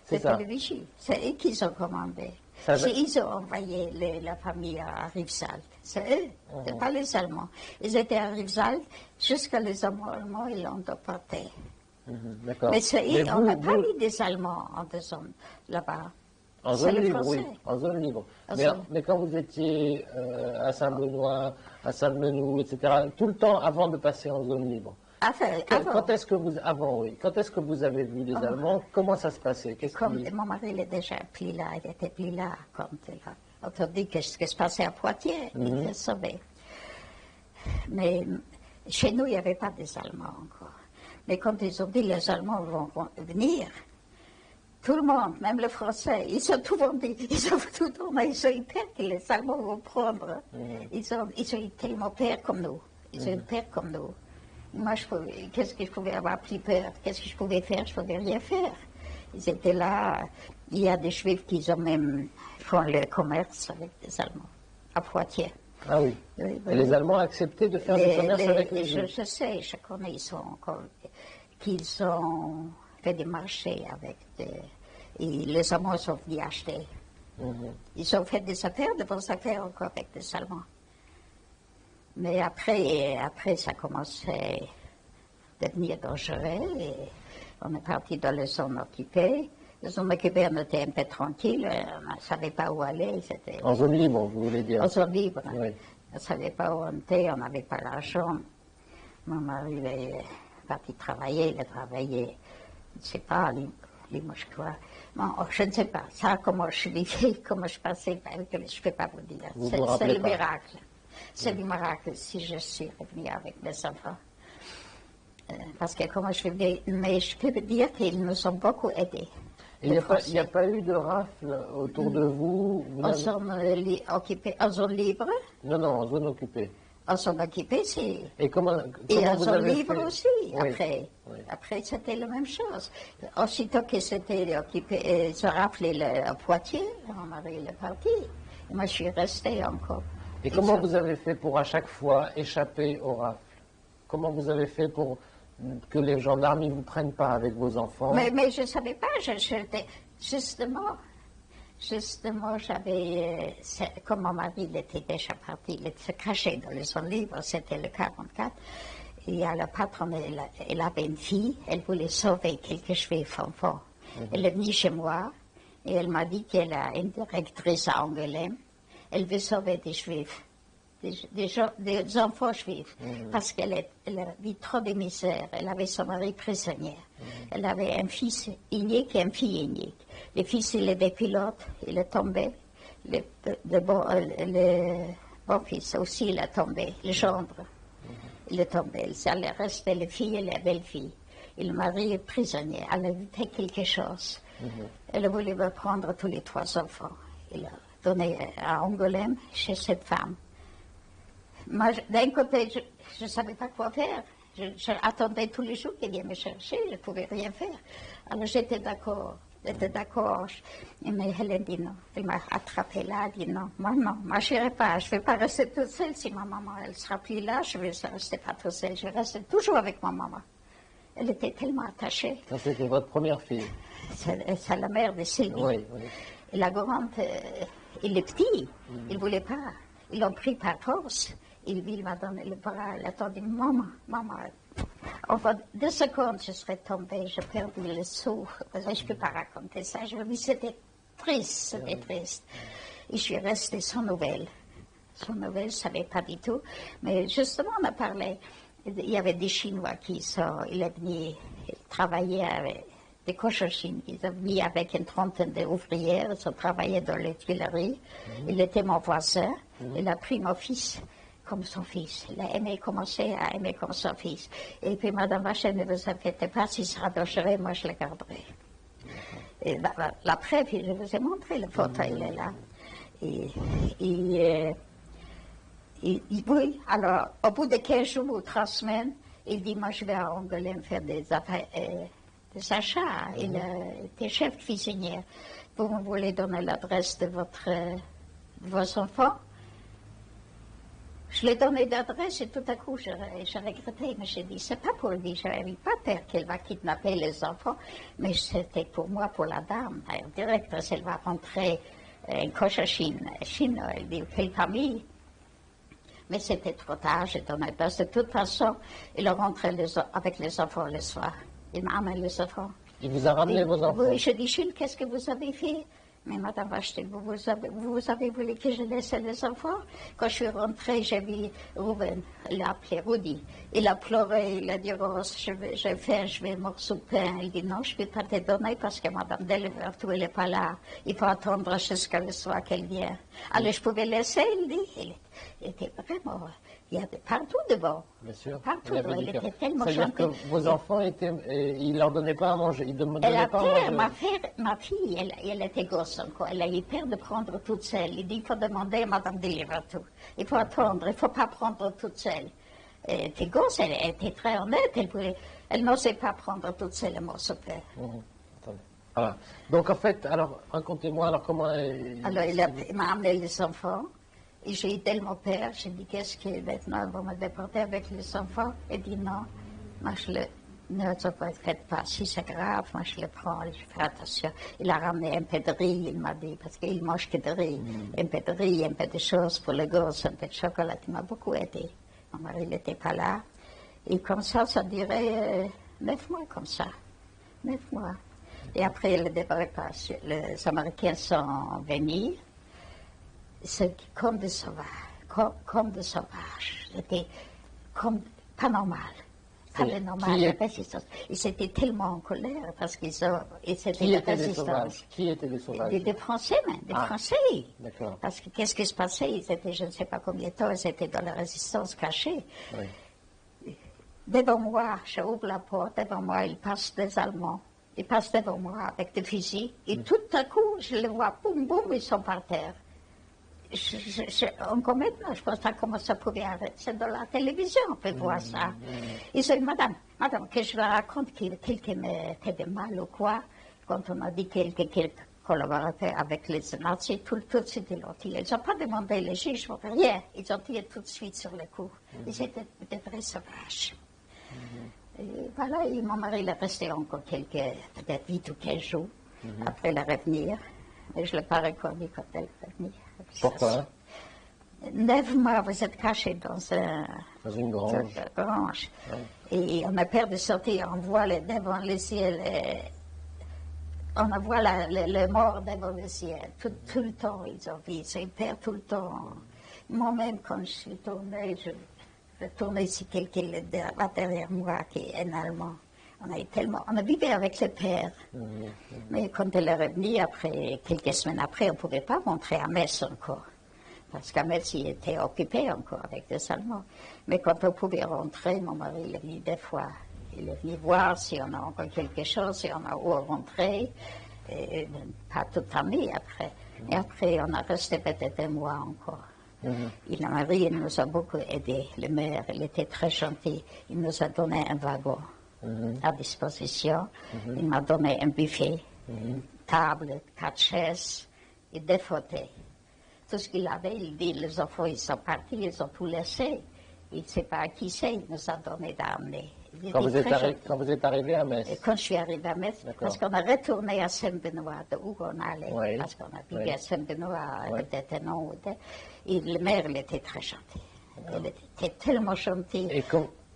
C'était le Vichy. C'est eux qui ont commandé. Ils ont envoyé la famille à Rivesaltes. C'est eux, c'est pas les Allemands. Ils étaient à Rivesaltes jusqu'à les Allemands, ils l'ont déporté. D'accord. Mais on n'a pas mis des Allemands en zone là-bas. En zone libre, oui, en zone libre. Mais quand vous étiez à Saint-Benoît, à Saint-Menou, etc., tout le temps avant de passer en zone libre, quand est-ce que vous avez vu les Allemands? Comment ça se passait? Mon mari il est déjà pris là, il était pris là quand on a dit ce qui se passait à Poitiers, il était sauvé. Mais chez nous, il n'y avait pas des Allemands encore. Mais quand ils ont dit les Allemands vont venir, tout le monde, même les Français, ils ont tout vendu, ils ont tout tourné, ils ont eu peur que les Allemands vont prendre. Ils ont eu tellement peur comme nous. Ils ont eu peur comme nous. Moi, qu'est-ce que je pouvais avoir plus peur? Qu'est-ce que je pouvais faire? Je ne pouvais rien faire. Ils étaient là. Il y a des Juifs qui ont même font le commerce avec les Allemands, à Poitiers. Ah oui. Et les Allemands acceptaient de faire du commerce avec les Juifs? Je sais, je connais, qu'ils ont fait des marchés avec et les Allemands sont venus acheter. Ils ont fait des affaires, de bonnes affaires encore avec des Allemands. Mais après ça commençait à devenir dangereux et on est parti dans les zones occupées. Les zones occupées, on était un peu tranquille, on ne savait pas où aller. En zone libre, vous voulez dire? En zone libre. Oui. On ne savait pas où on était, on n'avait pas l'argent. Mon mari est parti travailler, il a travaillé, je ne sais pas, Limoges quoi. Bon, je ne sais pas, ça, comment je vivais, comment je passais, je ne peux pas vous dire. C'est le miracle. C'est le miracle si je suis revenue avec mes enfants. Parce que comment je vivais, mais je peux vous dire qu'ils nous ont beaucoup aidés. Il n'y a pas eu de rafle autour de vous? En zone occupée, en zone libre? Non, en zone occupée. En zone occupée, c'est... Et en zone libre fait? aussi, Oui. Après, c'était la même chose. Aussitôt que c'était occupé, se raflait à Poitiers, mon mari est parti. Et moi, je suis restée encore. Et comment vous avez fait pour à chaque fois échapper au rafle? Comment vous avez fait pour que les gendarmes ne vous prennent pas avec vos enfants? Mais je ne savais pas, justement, j'avais, comme mon mari il était déjà parti, il se cachait dans les zones libres, c'était le 44, et la patronne, elle avait une fille, elle voulait sauver quelques juifs enfants. Elle est venue chez moi, et elle m'a dit qu'elle a une directrice à Angoulême, elle veut sauver des juifs, des enfants juifs, parce qu'elle a vu trop de misère. Elle avait son mari prisonnier. Elle avait un fils unique et une fille unique. Le fils, il était pilote, il est tombé. Le beau-fils aussi, il est tombé. Le gendre, il est tombé. Il allait rester la fille et la belle-fille. Et le mari est prisonnier. Elle a fait quelque chose. Elle voulait me prendre tous les 3 enfants. Il a donné à Angoulême chez cette femme. Moi, d'un côté, je ne savais pas quoi faire. J'attendais tous les jours qu'il vienne me chercher, je ne pouvais rien faire. Alors j'étais d'accord. Mais Hélène dit non. Elle m'a attrapé là, elle dit non. Moi, je n'irai pas. Je ne vais pas rester toute seule. Si ma maman, elle sera plus là, je ne vais rester pas toute seule. Je vais rester toujours avec ma maman. Elle était tellement attachée. Ça, c'était votre première fille? C'est la mère de Sylvie. Oui. Et la grande, et le petit, il ne voulait pas. Ils l'ont pris par force. Il m'a donné le bras, il a dit, maman. Enfin, 2 secondes, je serais tombée, j'ai perdu le souffle. Je ne peux pas raconter ça. C'était triste, Et je suis restée sans nouvelles. Son nouvelle, je ne savais pas du tout. Mais justement, on a parlé. Il y avait des Chinois qui sont. Il est venu travailler avec des Cochinchines. Ils sont venus avec une trentaine d'ouvrières. Ils ont travaillé dans les Tuileries. Il était mon voisin. Il a pris mon fils comme son fils. Il a aimé, commencé à aimer comme son fils. Et puis, Madame Vachel, ne vous inquiétez pas, s'il sera dangereux, moi je le garderai. Et la preuve, je vous ai montré le photo, il est là. Oui, alors, au bout de 15 jours ou 3 semaines, il dit, moi, je vais à Angoulême faire des affaires, des achats. Il était chef cuisinier. Vous me voulez donner l'adresse de vos enfants? Je lui ai donné l'adresse et tout à coup, j'ai regretté. Mais j'ai dit, c'est pas pour lui. Je n'avais pas peur qu'elle va kidnapper les enfants. Mais c'était pour moi, pour la dame. La directrice, elle va rentrer en Cochinchine, Chine. Elle dit, quelle famille? Mais c'était trop tard, j'ai donné parce que de toute façon, il a rentré avec les enfants le soir. Il m'a amené les enfants. Il vous a ramené vos enfants? Oui, je dis, Gilles, qu'est-ce que vous avez fait? Mais Madame Vachel, vous avez voulu que je laisse les enfants? Quand je suis rentrée, j'ai vu Rouven, il a appelé Rudy. Il a pleuré, il a dit, Rose, je vais morceau de pain. Il dit, non, je ne peux pas te donner parce que Madame Delivertou, elle n'est pas là. Il faut attendre jusqu'à le soir qu'elle vienne. Alors, je pouvais laisser, il dit. Il était vraiment, il y avait partout devant. Bien sûr. Partout devant, il était tellement gentil. C'est-à-dire que vos enfants étaient, il leur donnait pas à manger, ils ne demandaient pas à manger. Ma fille, elle était gosse encore, elle a eu peur de prendre toute seule. Il dit, il faut demander à Madame Delivertou. Il faut attendre, il ne faut pas prendre toute seule. Elle était gosse, elle était très honnête, elle n'osait pas prendre toute seule le morceau de pain. Voilà. Donc en fait, alors, racontez-moi, alors comment... Alors il m'a amené les enfants. Et j'ai eu tellement peur, j'ai dit, qu'est-ce que maintenant vous me déportez avec les enfants? Il dit non, moi ne faites pas, si c'est grave, moi je le prends, je fais attention. Il a ramené un peu de riz, il m'a dit, parce qu'il mange que de riz. Un peu de riz, un peu de choses pour les gosses, un peu de chocolat, il m'a beaucoup aidé. Mon mari n'était pas là. Et comme ça durait 9 mois comme ça. 9 mois. Et après, les Américains sont venus. C'est comme des sauvages, comme des sauvages. C'était comme pas normal. Pas de normal, la résistance. Ils étaient tellement en colère parce qu'ils étaient la résistance. Qui étaient les sauvages? Des Français, même, des Français. D'accord. Parce que qu'est-ce qui se passait? Ils étaient, je ne sais pas combien de temps, ils étaient dans la résistance cachée. Oui. Devant moi, j'ouvre la porte, devant moi, il passe des Allemands. Ils passent devant moi avec des fusils. Et tout à coup, je les vois, boum, boum, ils sont par terre. Encore maintenant, je pense pas comment ça pouvait arrêter. C'est dans la télévision, on peut voir ça. Ils disent, madame, que je leur raconte que quelqu'un me fait de mal ou quoi, quand on a dit quelqu'un collaborait avec les nazis, tout de suite ils l'ont tiré. Ils n'ont pas demandé le juge, rien. Ils ont tiré tout de suite sur le coup. Ils étaient des vrais sauvages. Et voilà, et mon mari il est resté encore peut-être 8 ou 15 jours après la revenir. Et je ne l'ai pas reconnu quand elle est revenue. Pourquoi? 9 mois, vous êtes caché dans une grange. Ouais. Et on a peur de sortir, on voit devant le ciel, on voit le mort devant le ciel. Tout le temps, ils ont vu, ils peur tout le temps. Moi-même, quand je suis tournée, je tournais ici quelqu'un là derrière moi qui est un Allemand. On a vécu avec le père. Mais quand elle est revenue, quelques semaines après, on ne pouvait pas rentrer à Metz encore. Parce qu'à Metz, il était occupé encore avec des Allemands. Mais quand on pouvait rentrer, mon mari il est venu des fois. Il est venu voir si on a encore quelque chose, si on a où rentrer. Et pas toute l'année après. Et après, on a resté peut-être un mois encore. Et la mari, il nous a beaucoup aidés. Le maire, il était très gentil. Il nous a donné un wagon à disposition. Il m'a donné un buffet, table, 4 chaises et 2 fauteuils. Tout ce qu'il avait, il dit, les enfants, ils sont partis, ils ont tout laissé. Il ne sait pas à qui c'est, il nous a donné d'amener. Quand vous êtes arrivé à Metz? Quand je suis arrivé à Metz, parce qu'on a retourné à Saint-Benoît, de où on allait, parce qu'on a vécu à Saint-Benoît peut-être un an ou deux. Et le maire, il était très gentil. Il était tellement gentil. Et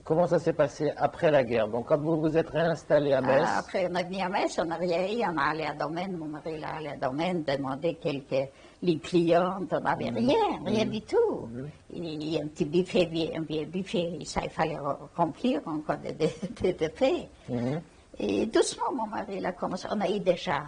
comment ça s'est passé après la guerre? Donc, quand vous vous êtes réinstallé à Metz, Après, on est venu à Metz, on n'a rien eu, on est allé à Domaine, mon mari est allé à Domaine, demander quelques les clientes, on n'avait rien du tout. Il y a un petit buffet, un vieux buffet, ça, il fallait remplir encore de paix. Et doucement, mon mari, il a commencé, on a eu déjà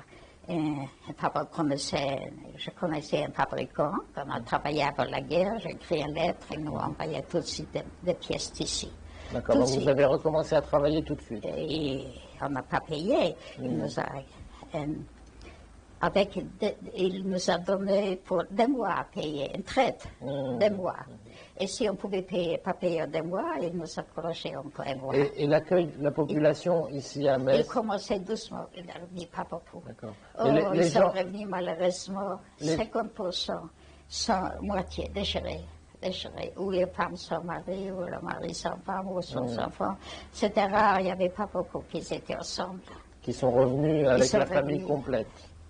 je connaissais un fabricant, on a travaillé avant la guerre, j'ai écrit une lettre, il nous envoyait tout de suite des pièces d'ici. d'accord, donc vous avez recommencé à travailler tout de suite. Et on n'a pas payé. Il nous a, il nous a donné pour 2 mois à payer, une traite, 2 mois. Et si on ne pouvait pas payer 2 mois, il nous a prolongé encore 1 mois. Et l'accueil de la population ici à Il Metz? commençait doucement, il n'est revenu pas beaucoup. D'accord. Ils sont revenus malheureusement 50%, sans moitié déchirés. Ou les femmes sans mari, ou le mari sans femme, ou sans enfant. C'était rare, il n'y avait pas beaucoup qui étaient ensemble. Qui sont revenus avec la famille complète?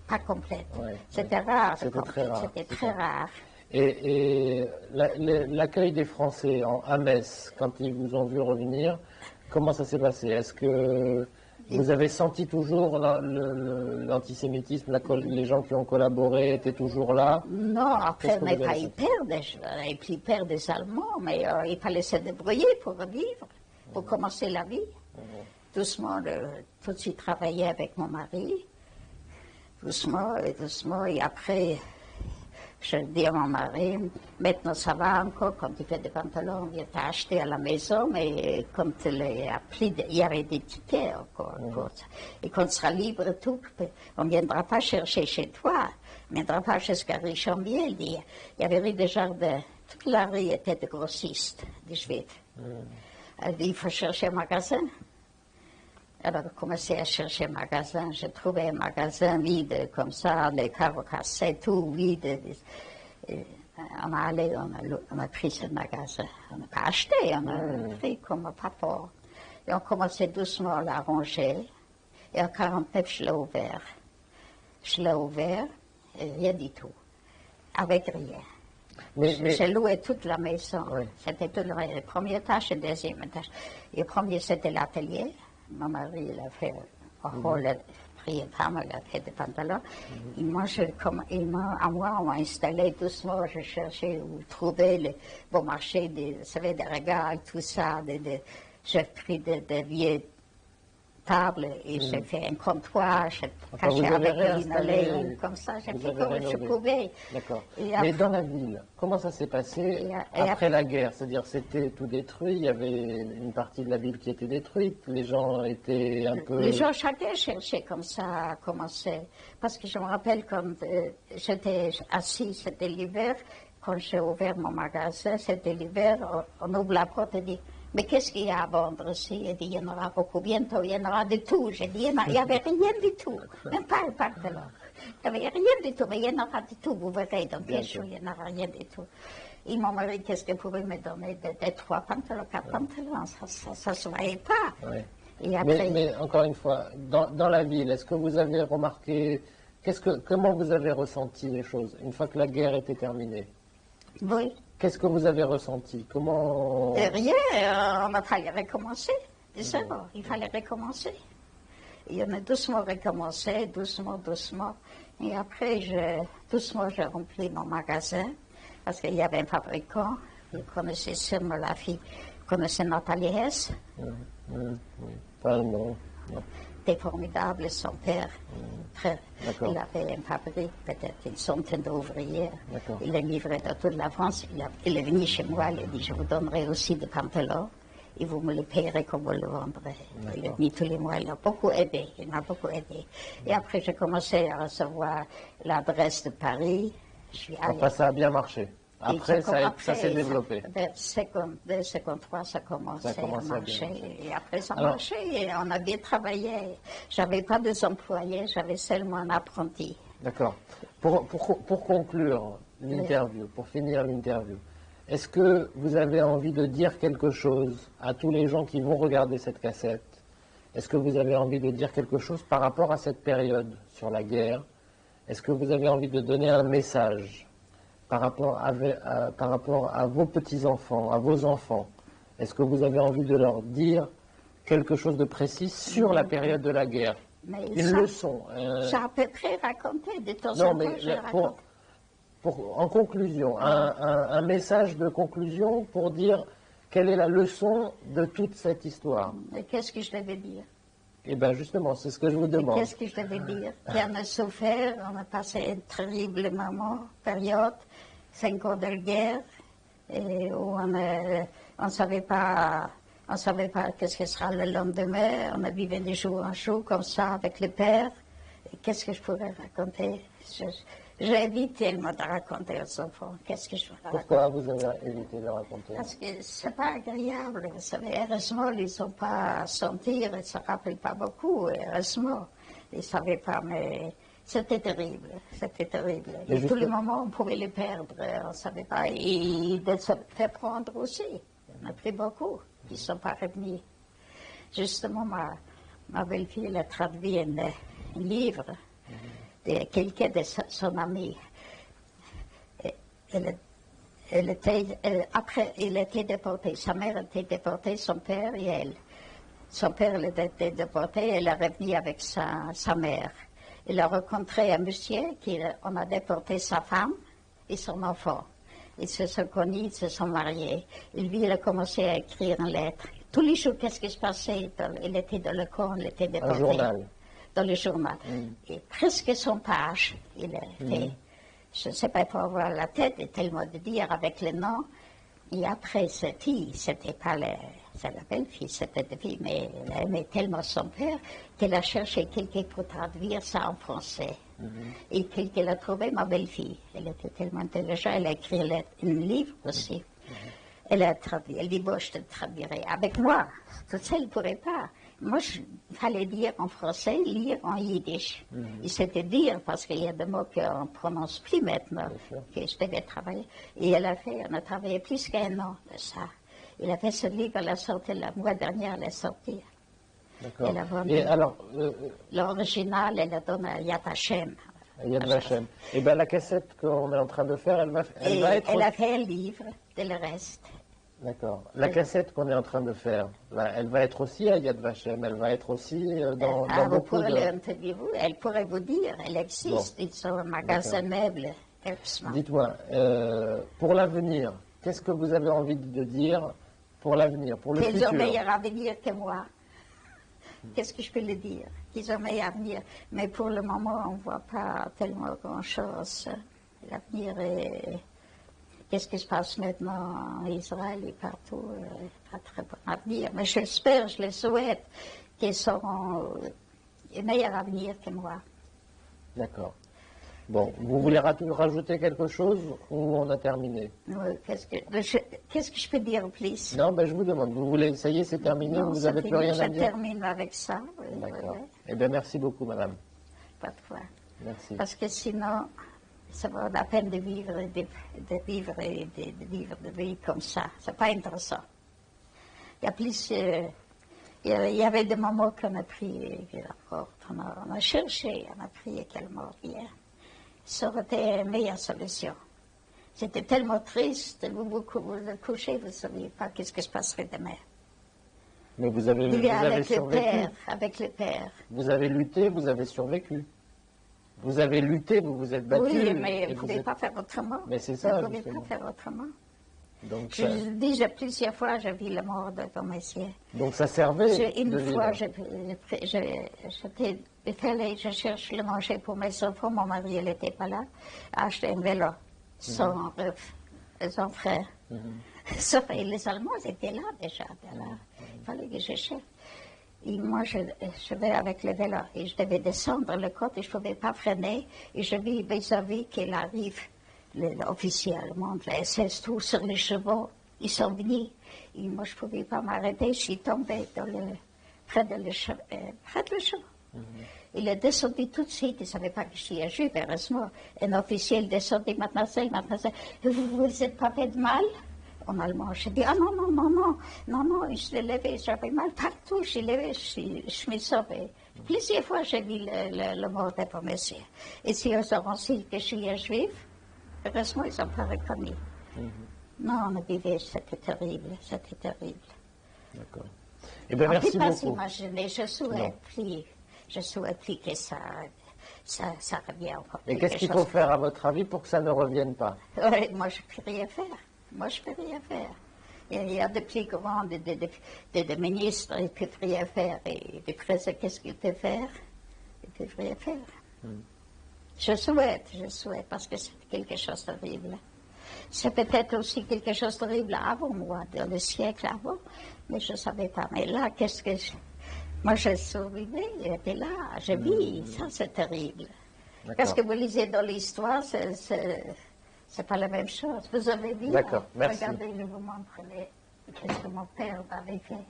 Pas complète. Ouais, c'était rare. C'était très rare. C'était très rare. Et l'accueil des Français à Metz, quand ils vous ont vu revenir, comment ça s'est passé? Est-ce que vous avez senti toujours l'antisémitisme, les gens qui ont collaboré étaient toujours là? Non, après on n'a pas eu peur des Allemands, mais il fallait se débrouiller pour vivre, pour commencer la vie. Doucement, tout de suite travailler avec mon mari, doucement, et après, je dis à mon mari, maintenant ça va encore, quand il fait des pantalons, il t'a acheté à la maison, mais quand il a pris, il y avait des tickets encore. Et quand tu seras libre et tout, on ne viendra pas chercher chez toi, on ne viendra pas jusqu'à Richambier. Il y avait des jardins, toute la rue était de grossistes, des juifs. Elle dit, il faut chercher un magasin. Alors, j'ai commencé à chercher un magasin. J'ai trouvé un magasin vide comme ça, les carreaux cassés, tout vide. On a allé, on a pris ce magasin. On n'a pas acheté, on a pris comme papa. Et on commençait doucement à l'arranger. Et en 49, je l'ai ouvert. Et rien du tout. Avec rien. J'ai loué toute la maison. Oui. C'était tout le premier étage et le deuxième étage. Et le premier, c'était l'atelier. Mon mari, il a fait pris une femme, il a fait des pantalons. Et moi, à moi, on m'a installé doucement, je cherchais où trouver le bon marché, des regards, tout ça. J'ai pris des vieilles tables et j'ai fait un comptoir, j'ai caché avec le linoléum, comme ça, j'ai fait comme je pouvais. D'accord. Mais dans la ville, comment ça s'est passé après la guerre? C'est-à-dire, c'était tout détruit, il y avait une partie de la ville qui était détruite, les gens étaient un peu... Les gens, chacun cherchait comme ça à commencer. Parce que je me rappelle quand j'étais assise, c'était l'hiver, quand j'ai ouvert mon magasin, c'était l'hiver, on ouvre la porte et dit... Mais qu'est-ce qu'il y a à vendre ici? Il dit, il y en aura beaucoup bientôt, il y en aura de tout. J'ai dit, il n'y avait rien du tout, même pas un pantalon. Il n'y avait rien du tout, mais il y en aura du tout, vous verrez, dans 15 jours, il n'y en aura rien du tout. Et mon mari, qu'est-ce qu'il pouvait me donner? Des 3 pantalons, 4 pantalons, ça ne se voyait pas. Ouais. Et après... mais encore une fois, dans la ville, est-ce que vous avez remarqué, comment vous avez ressenti les choses une fois que la guerre était terminée? Oui. Qu'est-ce que vous avez ressenti? Comment... Rien, on a fallu recommencer. Il fallait recommencer. Et on a doucement recommencé, doucement. Et après, doucement, j'ai rempli mon magasin, parce qu'il y avait un fabricant, il connaissait seulement la fille, il connaissait Nathalie Hess. Non. C'était formidable, son père. Il avait une fabrique, peut-être une centaine d'ouvriers. Il est livré dans toute la France. Il est venu chez moi, il a dit, je vous donnerai aussi des pantalons et vous me les payerez comme vous le vendrez. Il est venu tous les mois, il m'a beaucoup aidé. Et après, j'ai commencé à recevoir l'adresse de Paris. Enfin, ça a bien marché. Après, ça s'est développé. Dès 53, ça commençait à marcher. Et après, ça marchait. Et on a bien travaillé. Je n'avais pas des employés, j'avais seulement un apprenti. D'accord. Pour conclure l'interview, pour finir l'interview, est-ce que vous avez envie de dire quelque chose à tous les gens qui vont regarder cette cassette? Est-ce que vous avez envie de dire quelque chose par rapport à cette période sur la guerre? Est-ce que vous avez envie de donner un message par rapport à vos petits-enfants, à vos enfants? Est-ce que vous avez envie de leur dire quelque chose de précis sur la période de la guerre? Mais Une leçon. J'ai à peu près raconté, de temps Non, en temps, mais je raconte. en conclusion, un message de conclusion pour dire quelle est la leçon de toute cette histoire. Et qu'est-ce que je devais dire? Eh bien, justement, c'est ce que je vous demande. Qu'est-ce que je devais dire? Qu'on a souffert, on a passé une terrible période, 5 ans de guerre, et où on ne savait pas qu'est-ce que sera le lendemain. On a vécu de jour en jour comme ça avec le père. Et qu'est-ce que je pourrais raconter? J'évite tellement de raconter aux enfants. Qu'est-ce que je pourrais raconter? Pourquoi vous avez évité de raconter? Parce que c'est pas agréable. Vous savez, heureusement, ils ne sont pas sentir, ils ne se rappellent pas beaucoup, heureusement. Ils ne savaient pas, mais c'était terrible. C'était terrible. Et tous les moments, on pouvait les perdre, on ne savait pas. Et de se faire prendre aussi. On a pris beaucoup. Ils ne sont pas revenus. Justement, ma belle-fille, elle a traduit un livre de quelqu'un de son ami. Après, il était déporté. Sa mère était déportée, son père et elle. Son père était déporté, elle est revenue avec sa mère. Il a rencontré un monsieur on a déporté sa femme et son enfant. Ils se sont connus, ils se sont mariés. Il a commencé à écrire une lettre. Tous les jours, qu'est-ce qui se passait? Il était dans le camp, il était déporté. Un journal. Dans le journal. Et presque 100 pages, il a fait. Je ne sais pas, pour avoir la tête, et tellement de dire avec le nom. Et après, cette fille, c'était pas c'est la belle-fille, c'était la fille, mais elle aimait tellement son père qu'elle a cherché quelqu'un pour traduire ça en français. Et quelqu'un l'a trouvé, ma belle-fille. Elle était tellement intelligente, elle a écrit un livre aussi. Elle a traduit, elle dit, bon, je te traduirai. Avec moi, toute seule, elle ne pourrait pas. Moi, il fallait dire en français, lire en yiddish. Et c'était dire, parce qu'il y a des mots qu'on ne prononce plus maintenant, que je devais travailler. Et on a travaillé plus qu'un an de ça. Elle a fait ce livre, elle a sorti le mois dernier, elle est sortie. D'accord. Elle a vendu. Et alors, l'original, elle a donné à Yad Vashem. Yad Vashem. Et bien, la cassette qu'on est en train de faire, elle va être... Elle a fait un livre de le reste. D'accord. La cassette qu'on est en train de faire, elle va être aussi à Yad Vashem, elle va être aussi dans beaucoup de... Elle pourrait vous dire, elle existe, ils sont un magasin meuble. Dites-moi, pour l'avenir, qu'est-ce que vous avez envie de dire pour l'avenir, pour le futur? Qu'ils ont meilleur avenir que moi. Qu'est-ce que je peux le dire? Qu'ils ont meilleur avenir. Mais pour le moment, on ne voit pas tellement grand-chose. L'avenir est... Qu'est-ce qui se passe maintenant en Israël et partout? Pas très bon avenir. Mais j'espère, je le souhaite, qu'ils auront un meilleur avenir que moi. D'accord. Bon, vous voulez rajouter quelque chose ou on a terminé? Qu'est-ce que je peux dire en plus? Non, ben je vous demande. Vous voulez, ça y est, c'est terminé, non, vous n'avez plus rien à dire? Je termine avec ça. D'accord. Eh bien, merci beaucoup, madame. Pas de quoi. Merci. Parce que sinon, ça vaut la peine de vivre de vie comme ça. C'est pas intéressant. Il y a plus... il y avait des moments qu'on a pris on a cherché, on a pris quel mort hier. Ça aurait été une meilleure solution. C'était tellement triste, vous couchez, vous ne saviez pas qu'est-ce qui se passerait demain. Mais vous avez survécu. Avec le père. Vous avez lutté, vous avez survécu. Vous avez lutté, vous vous êtes battu. Oui, mais vous ne pouvez pas faire autrement. Mais c'est ça, vous ne pouvez pas faire autrement. Donc, je dis plusieurs fois, j'ai vu la mort de ton monsieur. Donc ça servait Une fois, je cherche le manger pour mes enfants, mon mari n'était pas là, acheté un vélo, son frère. Sauf que les Allemands étaient là déjà. Il fallait que je cherche. Et moi, je vais avec le vélo et je devais descendre le côte et je ne pouvais pas freiner. Et je vis vis-à-vis qu'il arrive. L'officiel monte la SS, tout sur les chevaux, ils sont venus. Et moi, je ne pouvais pas m'arrêter, je suis tombée près de chevaux. Il est descendu tout de suite, il ne savait pas que je suis un juif, heureusement. Un officiel descendu, mademoiselle, vous n'êtes pas fait de mal? En allemand, je dis, ah non, je l'ai levé, j'avais mal partout, je l'ai levé, je me sauvais. Plusieurs fois, j'ai vu le mort de mon monsieur. Et si ils auront su que je suis un juif, heureusement, ils n'ont pas reconnu. Non, on a vivait, c'était terrible, c'était terrible. D'accord. Eh bien, On ne peut merci pas beaucoup. s'imaginer, je souhaite plus que ça revienne encore. Et qu'est-ce qu'il faut faire, à votre avis, pour que ça ne revienne pas? Ouais, moi, je ne peux rien faire. Moi, je ne peux rien faire. Il y a des plus grands, des ministres, ils ne peuvent rien faire. Et des présidents, qu'est-ce qu'ils peuvent faire? Ils ne peuvent rien faire. Je souhaite, parce que c'est quelque chose de terrible. C'est peut-être aussi quelque chose de terrible avant moi, dans le siècle avant, mais je ne savais pas. Mais là, moi, je survivais, j'étais là, je vis, ça c'est terrible. Parce que vous lisez dans l'histoire, c'est pas la même chose. Vous avez vu, D'accord, merci. regardez, je vous montre qu'est-ce que mon père avait fait.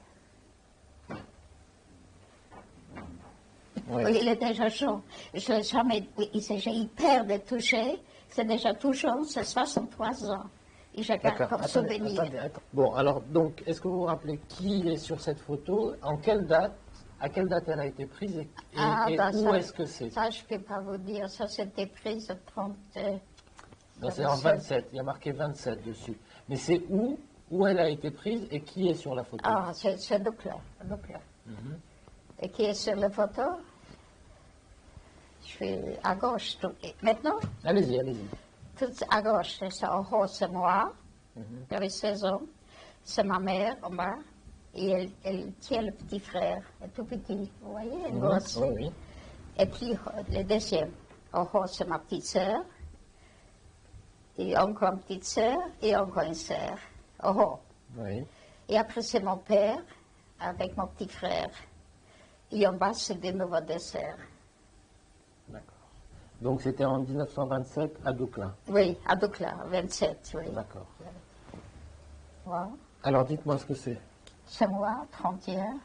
Oui. Il est déjà chaud. Je l'ai jamais, j'ai eu peur de toucher. C'est déjà tout chaud, c'est 63 ans. Et je garde D'accord. comme Attendez, souvenir. attendez. Bon, alors, donc, est-ce que vous vous rappelez qui est sur cette photo? En quelle date? À quelle date elle a été prise? Et où est-ce que c'est? Ça, je ne peux pas vous dire. Ça, c'était pris le 30... Non, c'est en 27. Il y a marqué 27 dessus. Mais c'est où elle a été prise et qui est sur la photo? Ah, c'est Douglas. Et qui est sur la photo? Je suis à gauche. Maintenant, Allez-y, allez-y. tout à gauche, c'est en haut, c'est moi. J'avais 16 ans. C'est ma mère en bas. Et elle tient le petit frère, le tout petit. Vous voyez, le gosse. Oui, oui. Et puis, le deuxième, en haut, c'est ma petite sœur. Et encore une petite sœur, et encore une sœur. En haut. Oui. Et après, c'est mon père, avec mon petit frère. Et en bas, c'est de nouveau deux sœurs. D'accord. Donc c'était en 1927 à Doukla. Oui, à Doukla, 27, oui. D'accord. Voilà. Alors dites-moi ce que c'est. C'est moi, 31.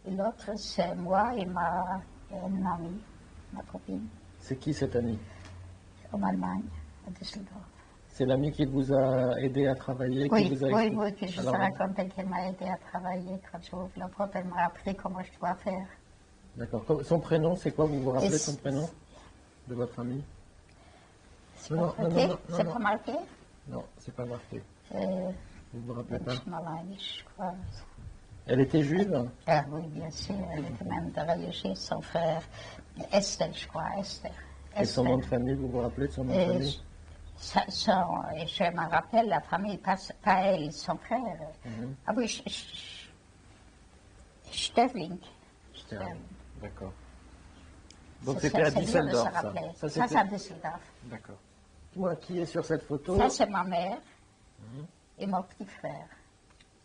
Et l'autre, c'est moi et une amie, ma copine, C'est qui cette amie? en Allemagne, à Düsseldorf. C'est l'amie qui vous a aidé à travailler, Oui, qui vous a oui, expliqué- oui, que je Alors, te racontais qu'elle m'a aidé à travailler quand j'ouvre la porte, elle m'a appris comment je dois faire. D'accord. Son prénom, c'est quoi? Vous vous rappelez Et son prénom de votre amie? C'est Non, pas non, marqué? non, non, C'est non. pas marqué? Non, c'est pas marqué. Euh, Vous vous rappelez pas? je crois. Elle était juive? Ah oui, bien sûr, elle était même de religieux, son frère. Esther, je crois, Esther. Et son nom de famille, vous vous rappelez de son nom de Et famille? je me rappelle la famille, pas elle, son frère. Ah oui, Sterling. Sterling. D'accord. Donc Ça, c'était à c'est dur de se Düsseldorf, ça. rappeler. Ça, Ça, c'était- c'est à Düsseldorf. D'accord. Dis-moi, qui est sur cette photo? Ça, c'est ma mère et mon petit frère,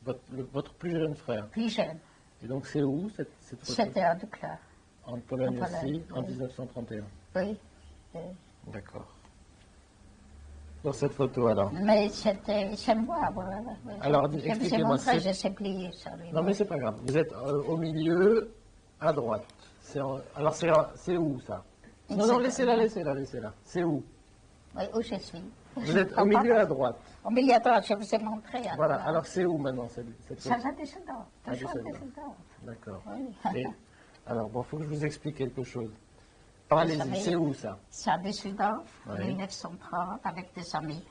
Votre plus jeune frère. plus jeune. Et donc c'est où cette photo? C'était à Doukla. En Pologne en Pologne, aussi, en oui. 1931. Oui. D'accord. Sur cette photo alors. Mais c'est moi, voilà. Alors, Je vous ai expliquez-moi, montré, c'est- je sais plus sur lui. Non mais c'est pas grave. Vous êtes au milieu, à droite. Alors c'est où ça? Non, non, laissez-la. C'est où? Oui, où je suis. Vous êtes au milieu à droite. Au milieu à droite, je vous ai montré. Voilà. Alors c'est où maintenant cette Ça photo? va descendre. À Toujours Düsseldorf. descendre. D'accord. Oui. Et, alors bon, faut que je vous explique quelque chose. Alors, allez-y, savez- c'est où ça? C'est à Düsseldorf, en Oui. 1930, avec des amis,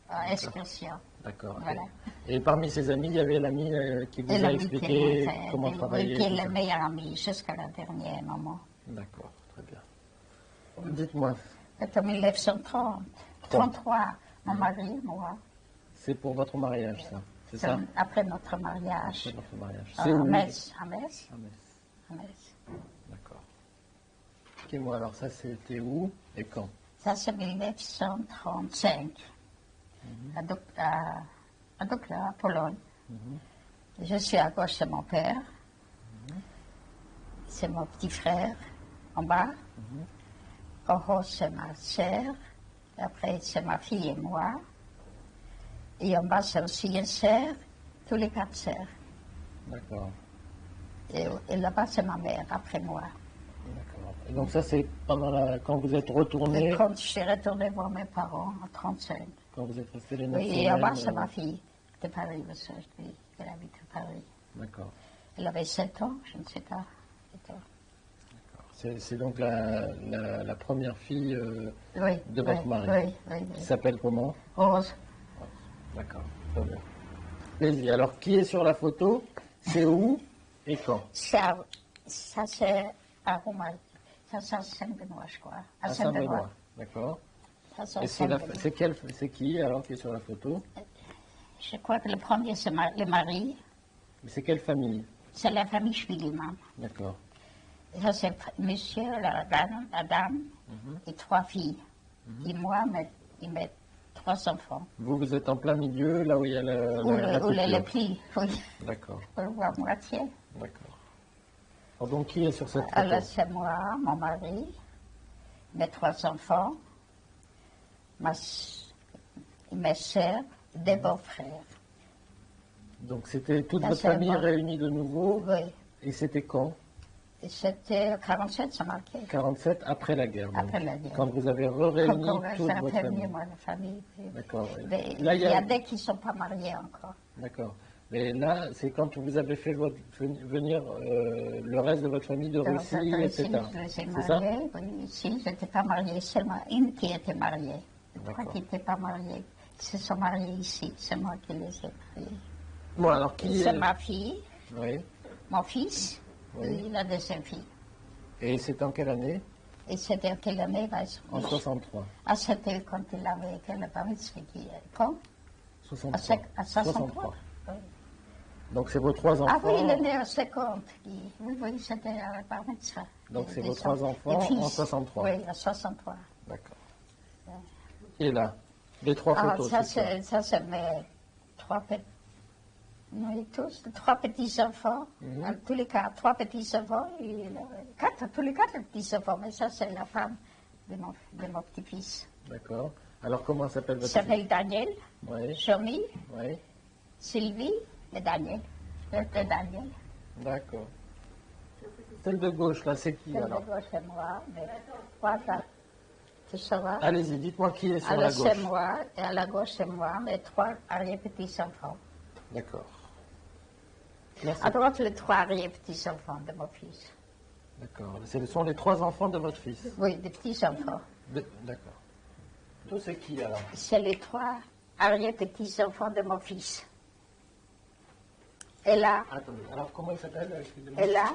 à excursion. D'accord. Voilà. Et parmi ces amis, il y avait l'ami qui vous Et a l'ami expliqué qui m'a fait- comment oui, travailler. qui est tout le ça. meilleur ami jusqu'à la dernière moment. D'accord, très bien. Dites-moi, C'est en 1930. 33, mon mari et moi. c'est pour votre mariage, ça? C'est ça? Après notre mariage. C'est votre mariage. À C'est où? Metz. À Metz. À Metz. D'accord. Expliquez-moi, alors ça, c'était où et quand? Ça, c'est 1935. À Doukla, à Pologne. Je suis à gauche, c'est mon père. C'est mon petit frère, en bas. En haut, c'est ma sœur. Après, c'est ma fille et moi. Et en bas, c'est aussi une sœur. Tous les quatre sœurs. D'accord. Et là-bas, c'est ma mère, après moi. D'accord. Et donc ça, c'est quand vous êtes Et retourné, quand je suis retournée voir mes parents, en 35. quand vous êtes resté les 9 Oui, et en bas, semaines, c'est ma fille de Paris, parce que elle habite à Paris. D'accord. Elle avait 7 ans, je ne sais pas. 7 ans. C'est donc la première fille Oui, de votre oui, mari. Oui, oui, qui oui. s'appelle comment? Rose. D'accord. Très bien. Allez-y. Alors, qui est sur la photo? C'est où et quand? Ça, c'est à Roumanie. Ça, c'est à Saint-Benoît, je crois. À À Saint-Benoît. Saint-Benoît. D'accord. Ça, c'est à Et Saint-Benoît. c'est qui alors qui est sur la photo? Je crois que le premier, c'est le mari. Mais c'est quelle famille? C'est la famille Spiegelman. D'accord. Et ça, c'est monsieur, la dame et trois filles. Et moi, mes trois enfants. Vous êtes en plein milieu, là où il y a la Ou les coupure. plis, oui. D'accord. On le voit à moitié. D'accord. Alors, donc, qui est sur cette photo? Alors, c'est moi, mon mari, mes trois enfants, mes soeurs, des beaux-frères. Donc, c'était toute Là, votre c'est famille moi. réunie de nouveau. Oui. Et c'était quand? Et c'était 47, ça marquait. 47 après la guerre. donc. Après la guerre. Quand vous avez réuni Quand toute ça a votre fait famille. venir, moi, la famille. D'accord. Mais Là, il y a des qui ne sont pas mariés encore. D'accord. Mais là, c'est quand vous avez fait venir le reste de votre famille de Alors, Russie, ici, etc. je les ai C'est ça? mariés. Oui, ici, je n'étais pas mariée, seulement une qui était mariée. Trois D'accord. qui n'étaient pas mariés. Ils se sont mariés ici. C'est moi qui les ai mariés. Bon, alors qui C'est est... ma fille, Oui. mon fils, Oui. et la deuxième fille. Et c'est en quelle année? Et c'était en quelle année, En 63. Ah, c'était quand il avait fait le bar mitzvah. Quand 63. À 63. Oui. Donc c'est vos trois enfants. Ah oui, il est né en 50. Oui, oui, c'était à la bar mitzvah. Donc c'est Des vos trois enfants des fils. en 63. Oui, en 63. D'accord. Et là, les trois Ah, photos. ça, c'est ça. c'est mes trois petits. Oui, tous, trois petits-enfants. En tous les cas, trois petits-enfants. Tous les quatre petits-enfants. Mais ça, c'est la femme de mon petit-fils. D'accord. Alors comment s'appelle Il votre s'appelle Daniel, Oui. Johnny, Oui. Sylvie et Daniel. C'est Daniel. D'accord. Celle de gauche, là, c'est qui Celle de alors? gauche, c'est moi. Mais voilà. Tu sauras. Allez-y, dites-moi qui est sur Alors, la c'est gauche. moi. Et à la gauche, c'est moi. Mes trois arrière-petits-enfants. D'accord. Là, À droite, les trois arrière-petits-enfants de mon fils. D'accord. Ce sont les trois enfants de votre fils. Oui, des petits-enfants. D'accord. Tout c'est qui alors? C'est les trois arrière-petits-enfants de mon fils. Et là, Attendez. Alors comment il s'appelle? Excusez-moi. et là,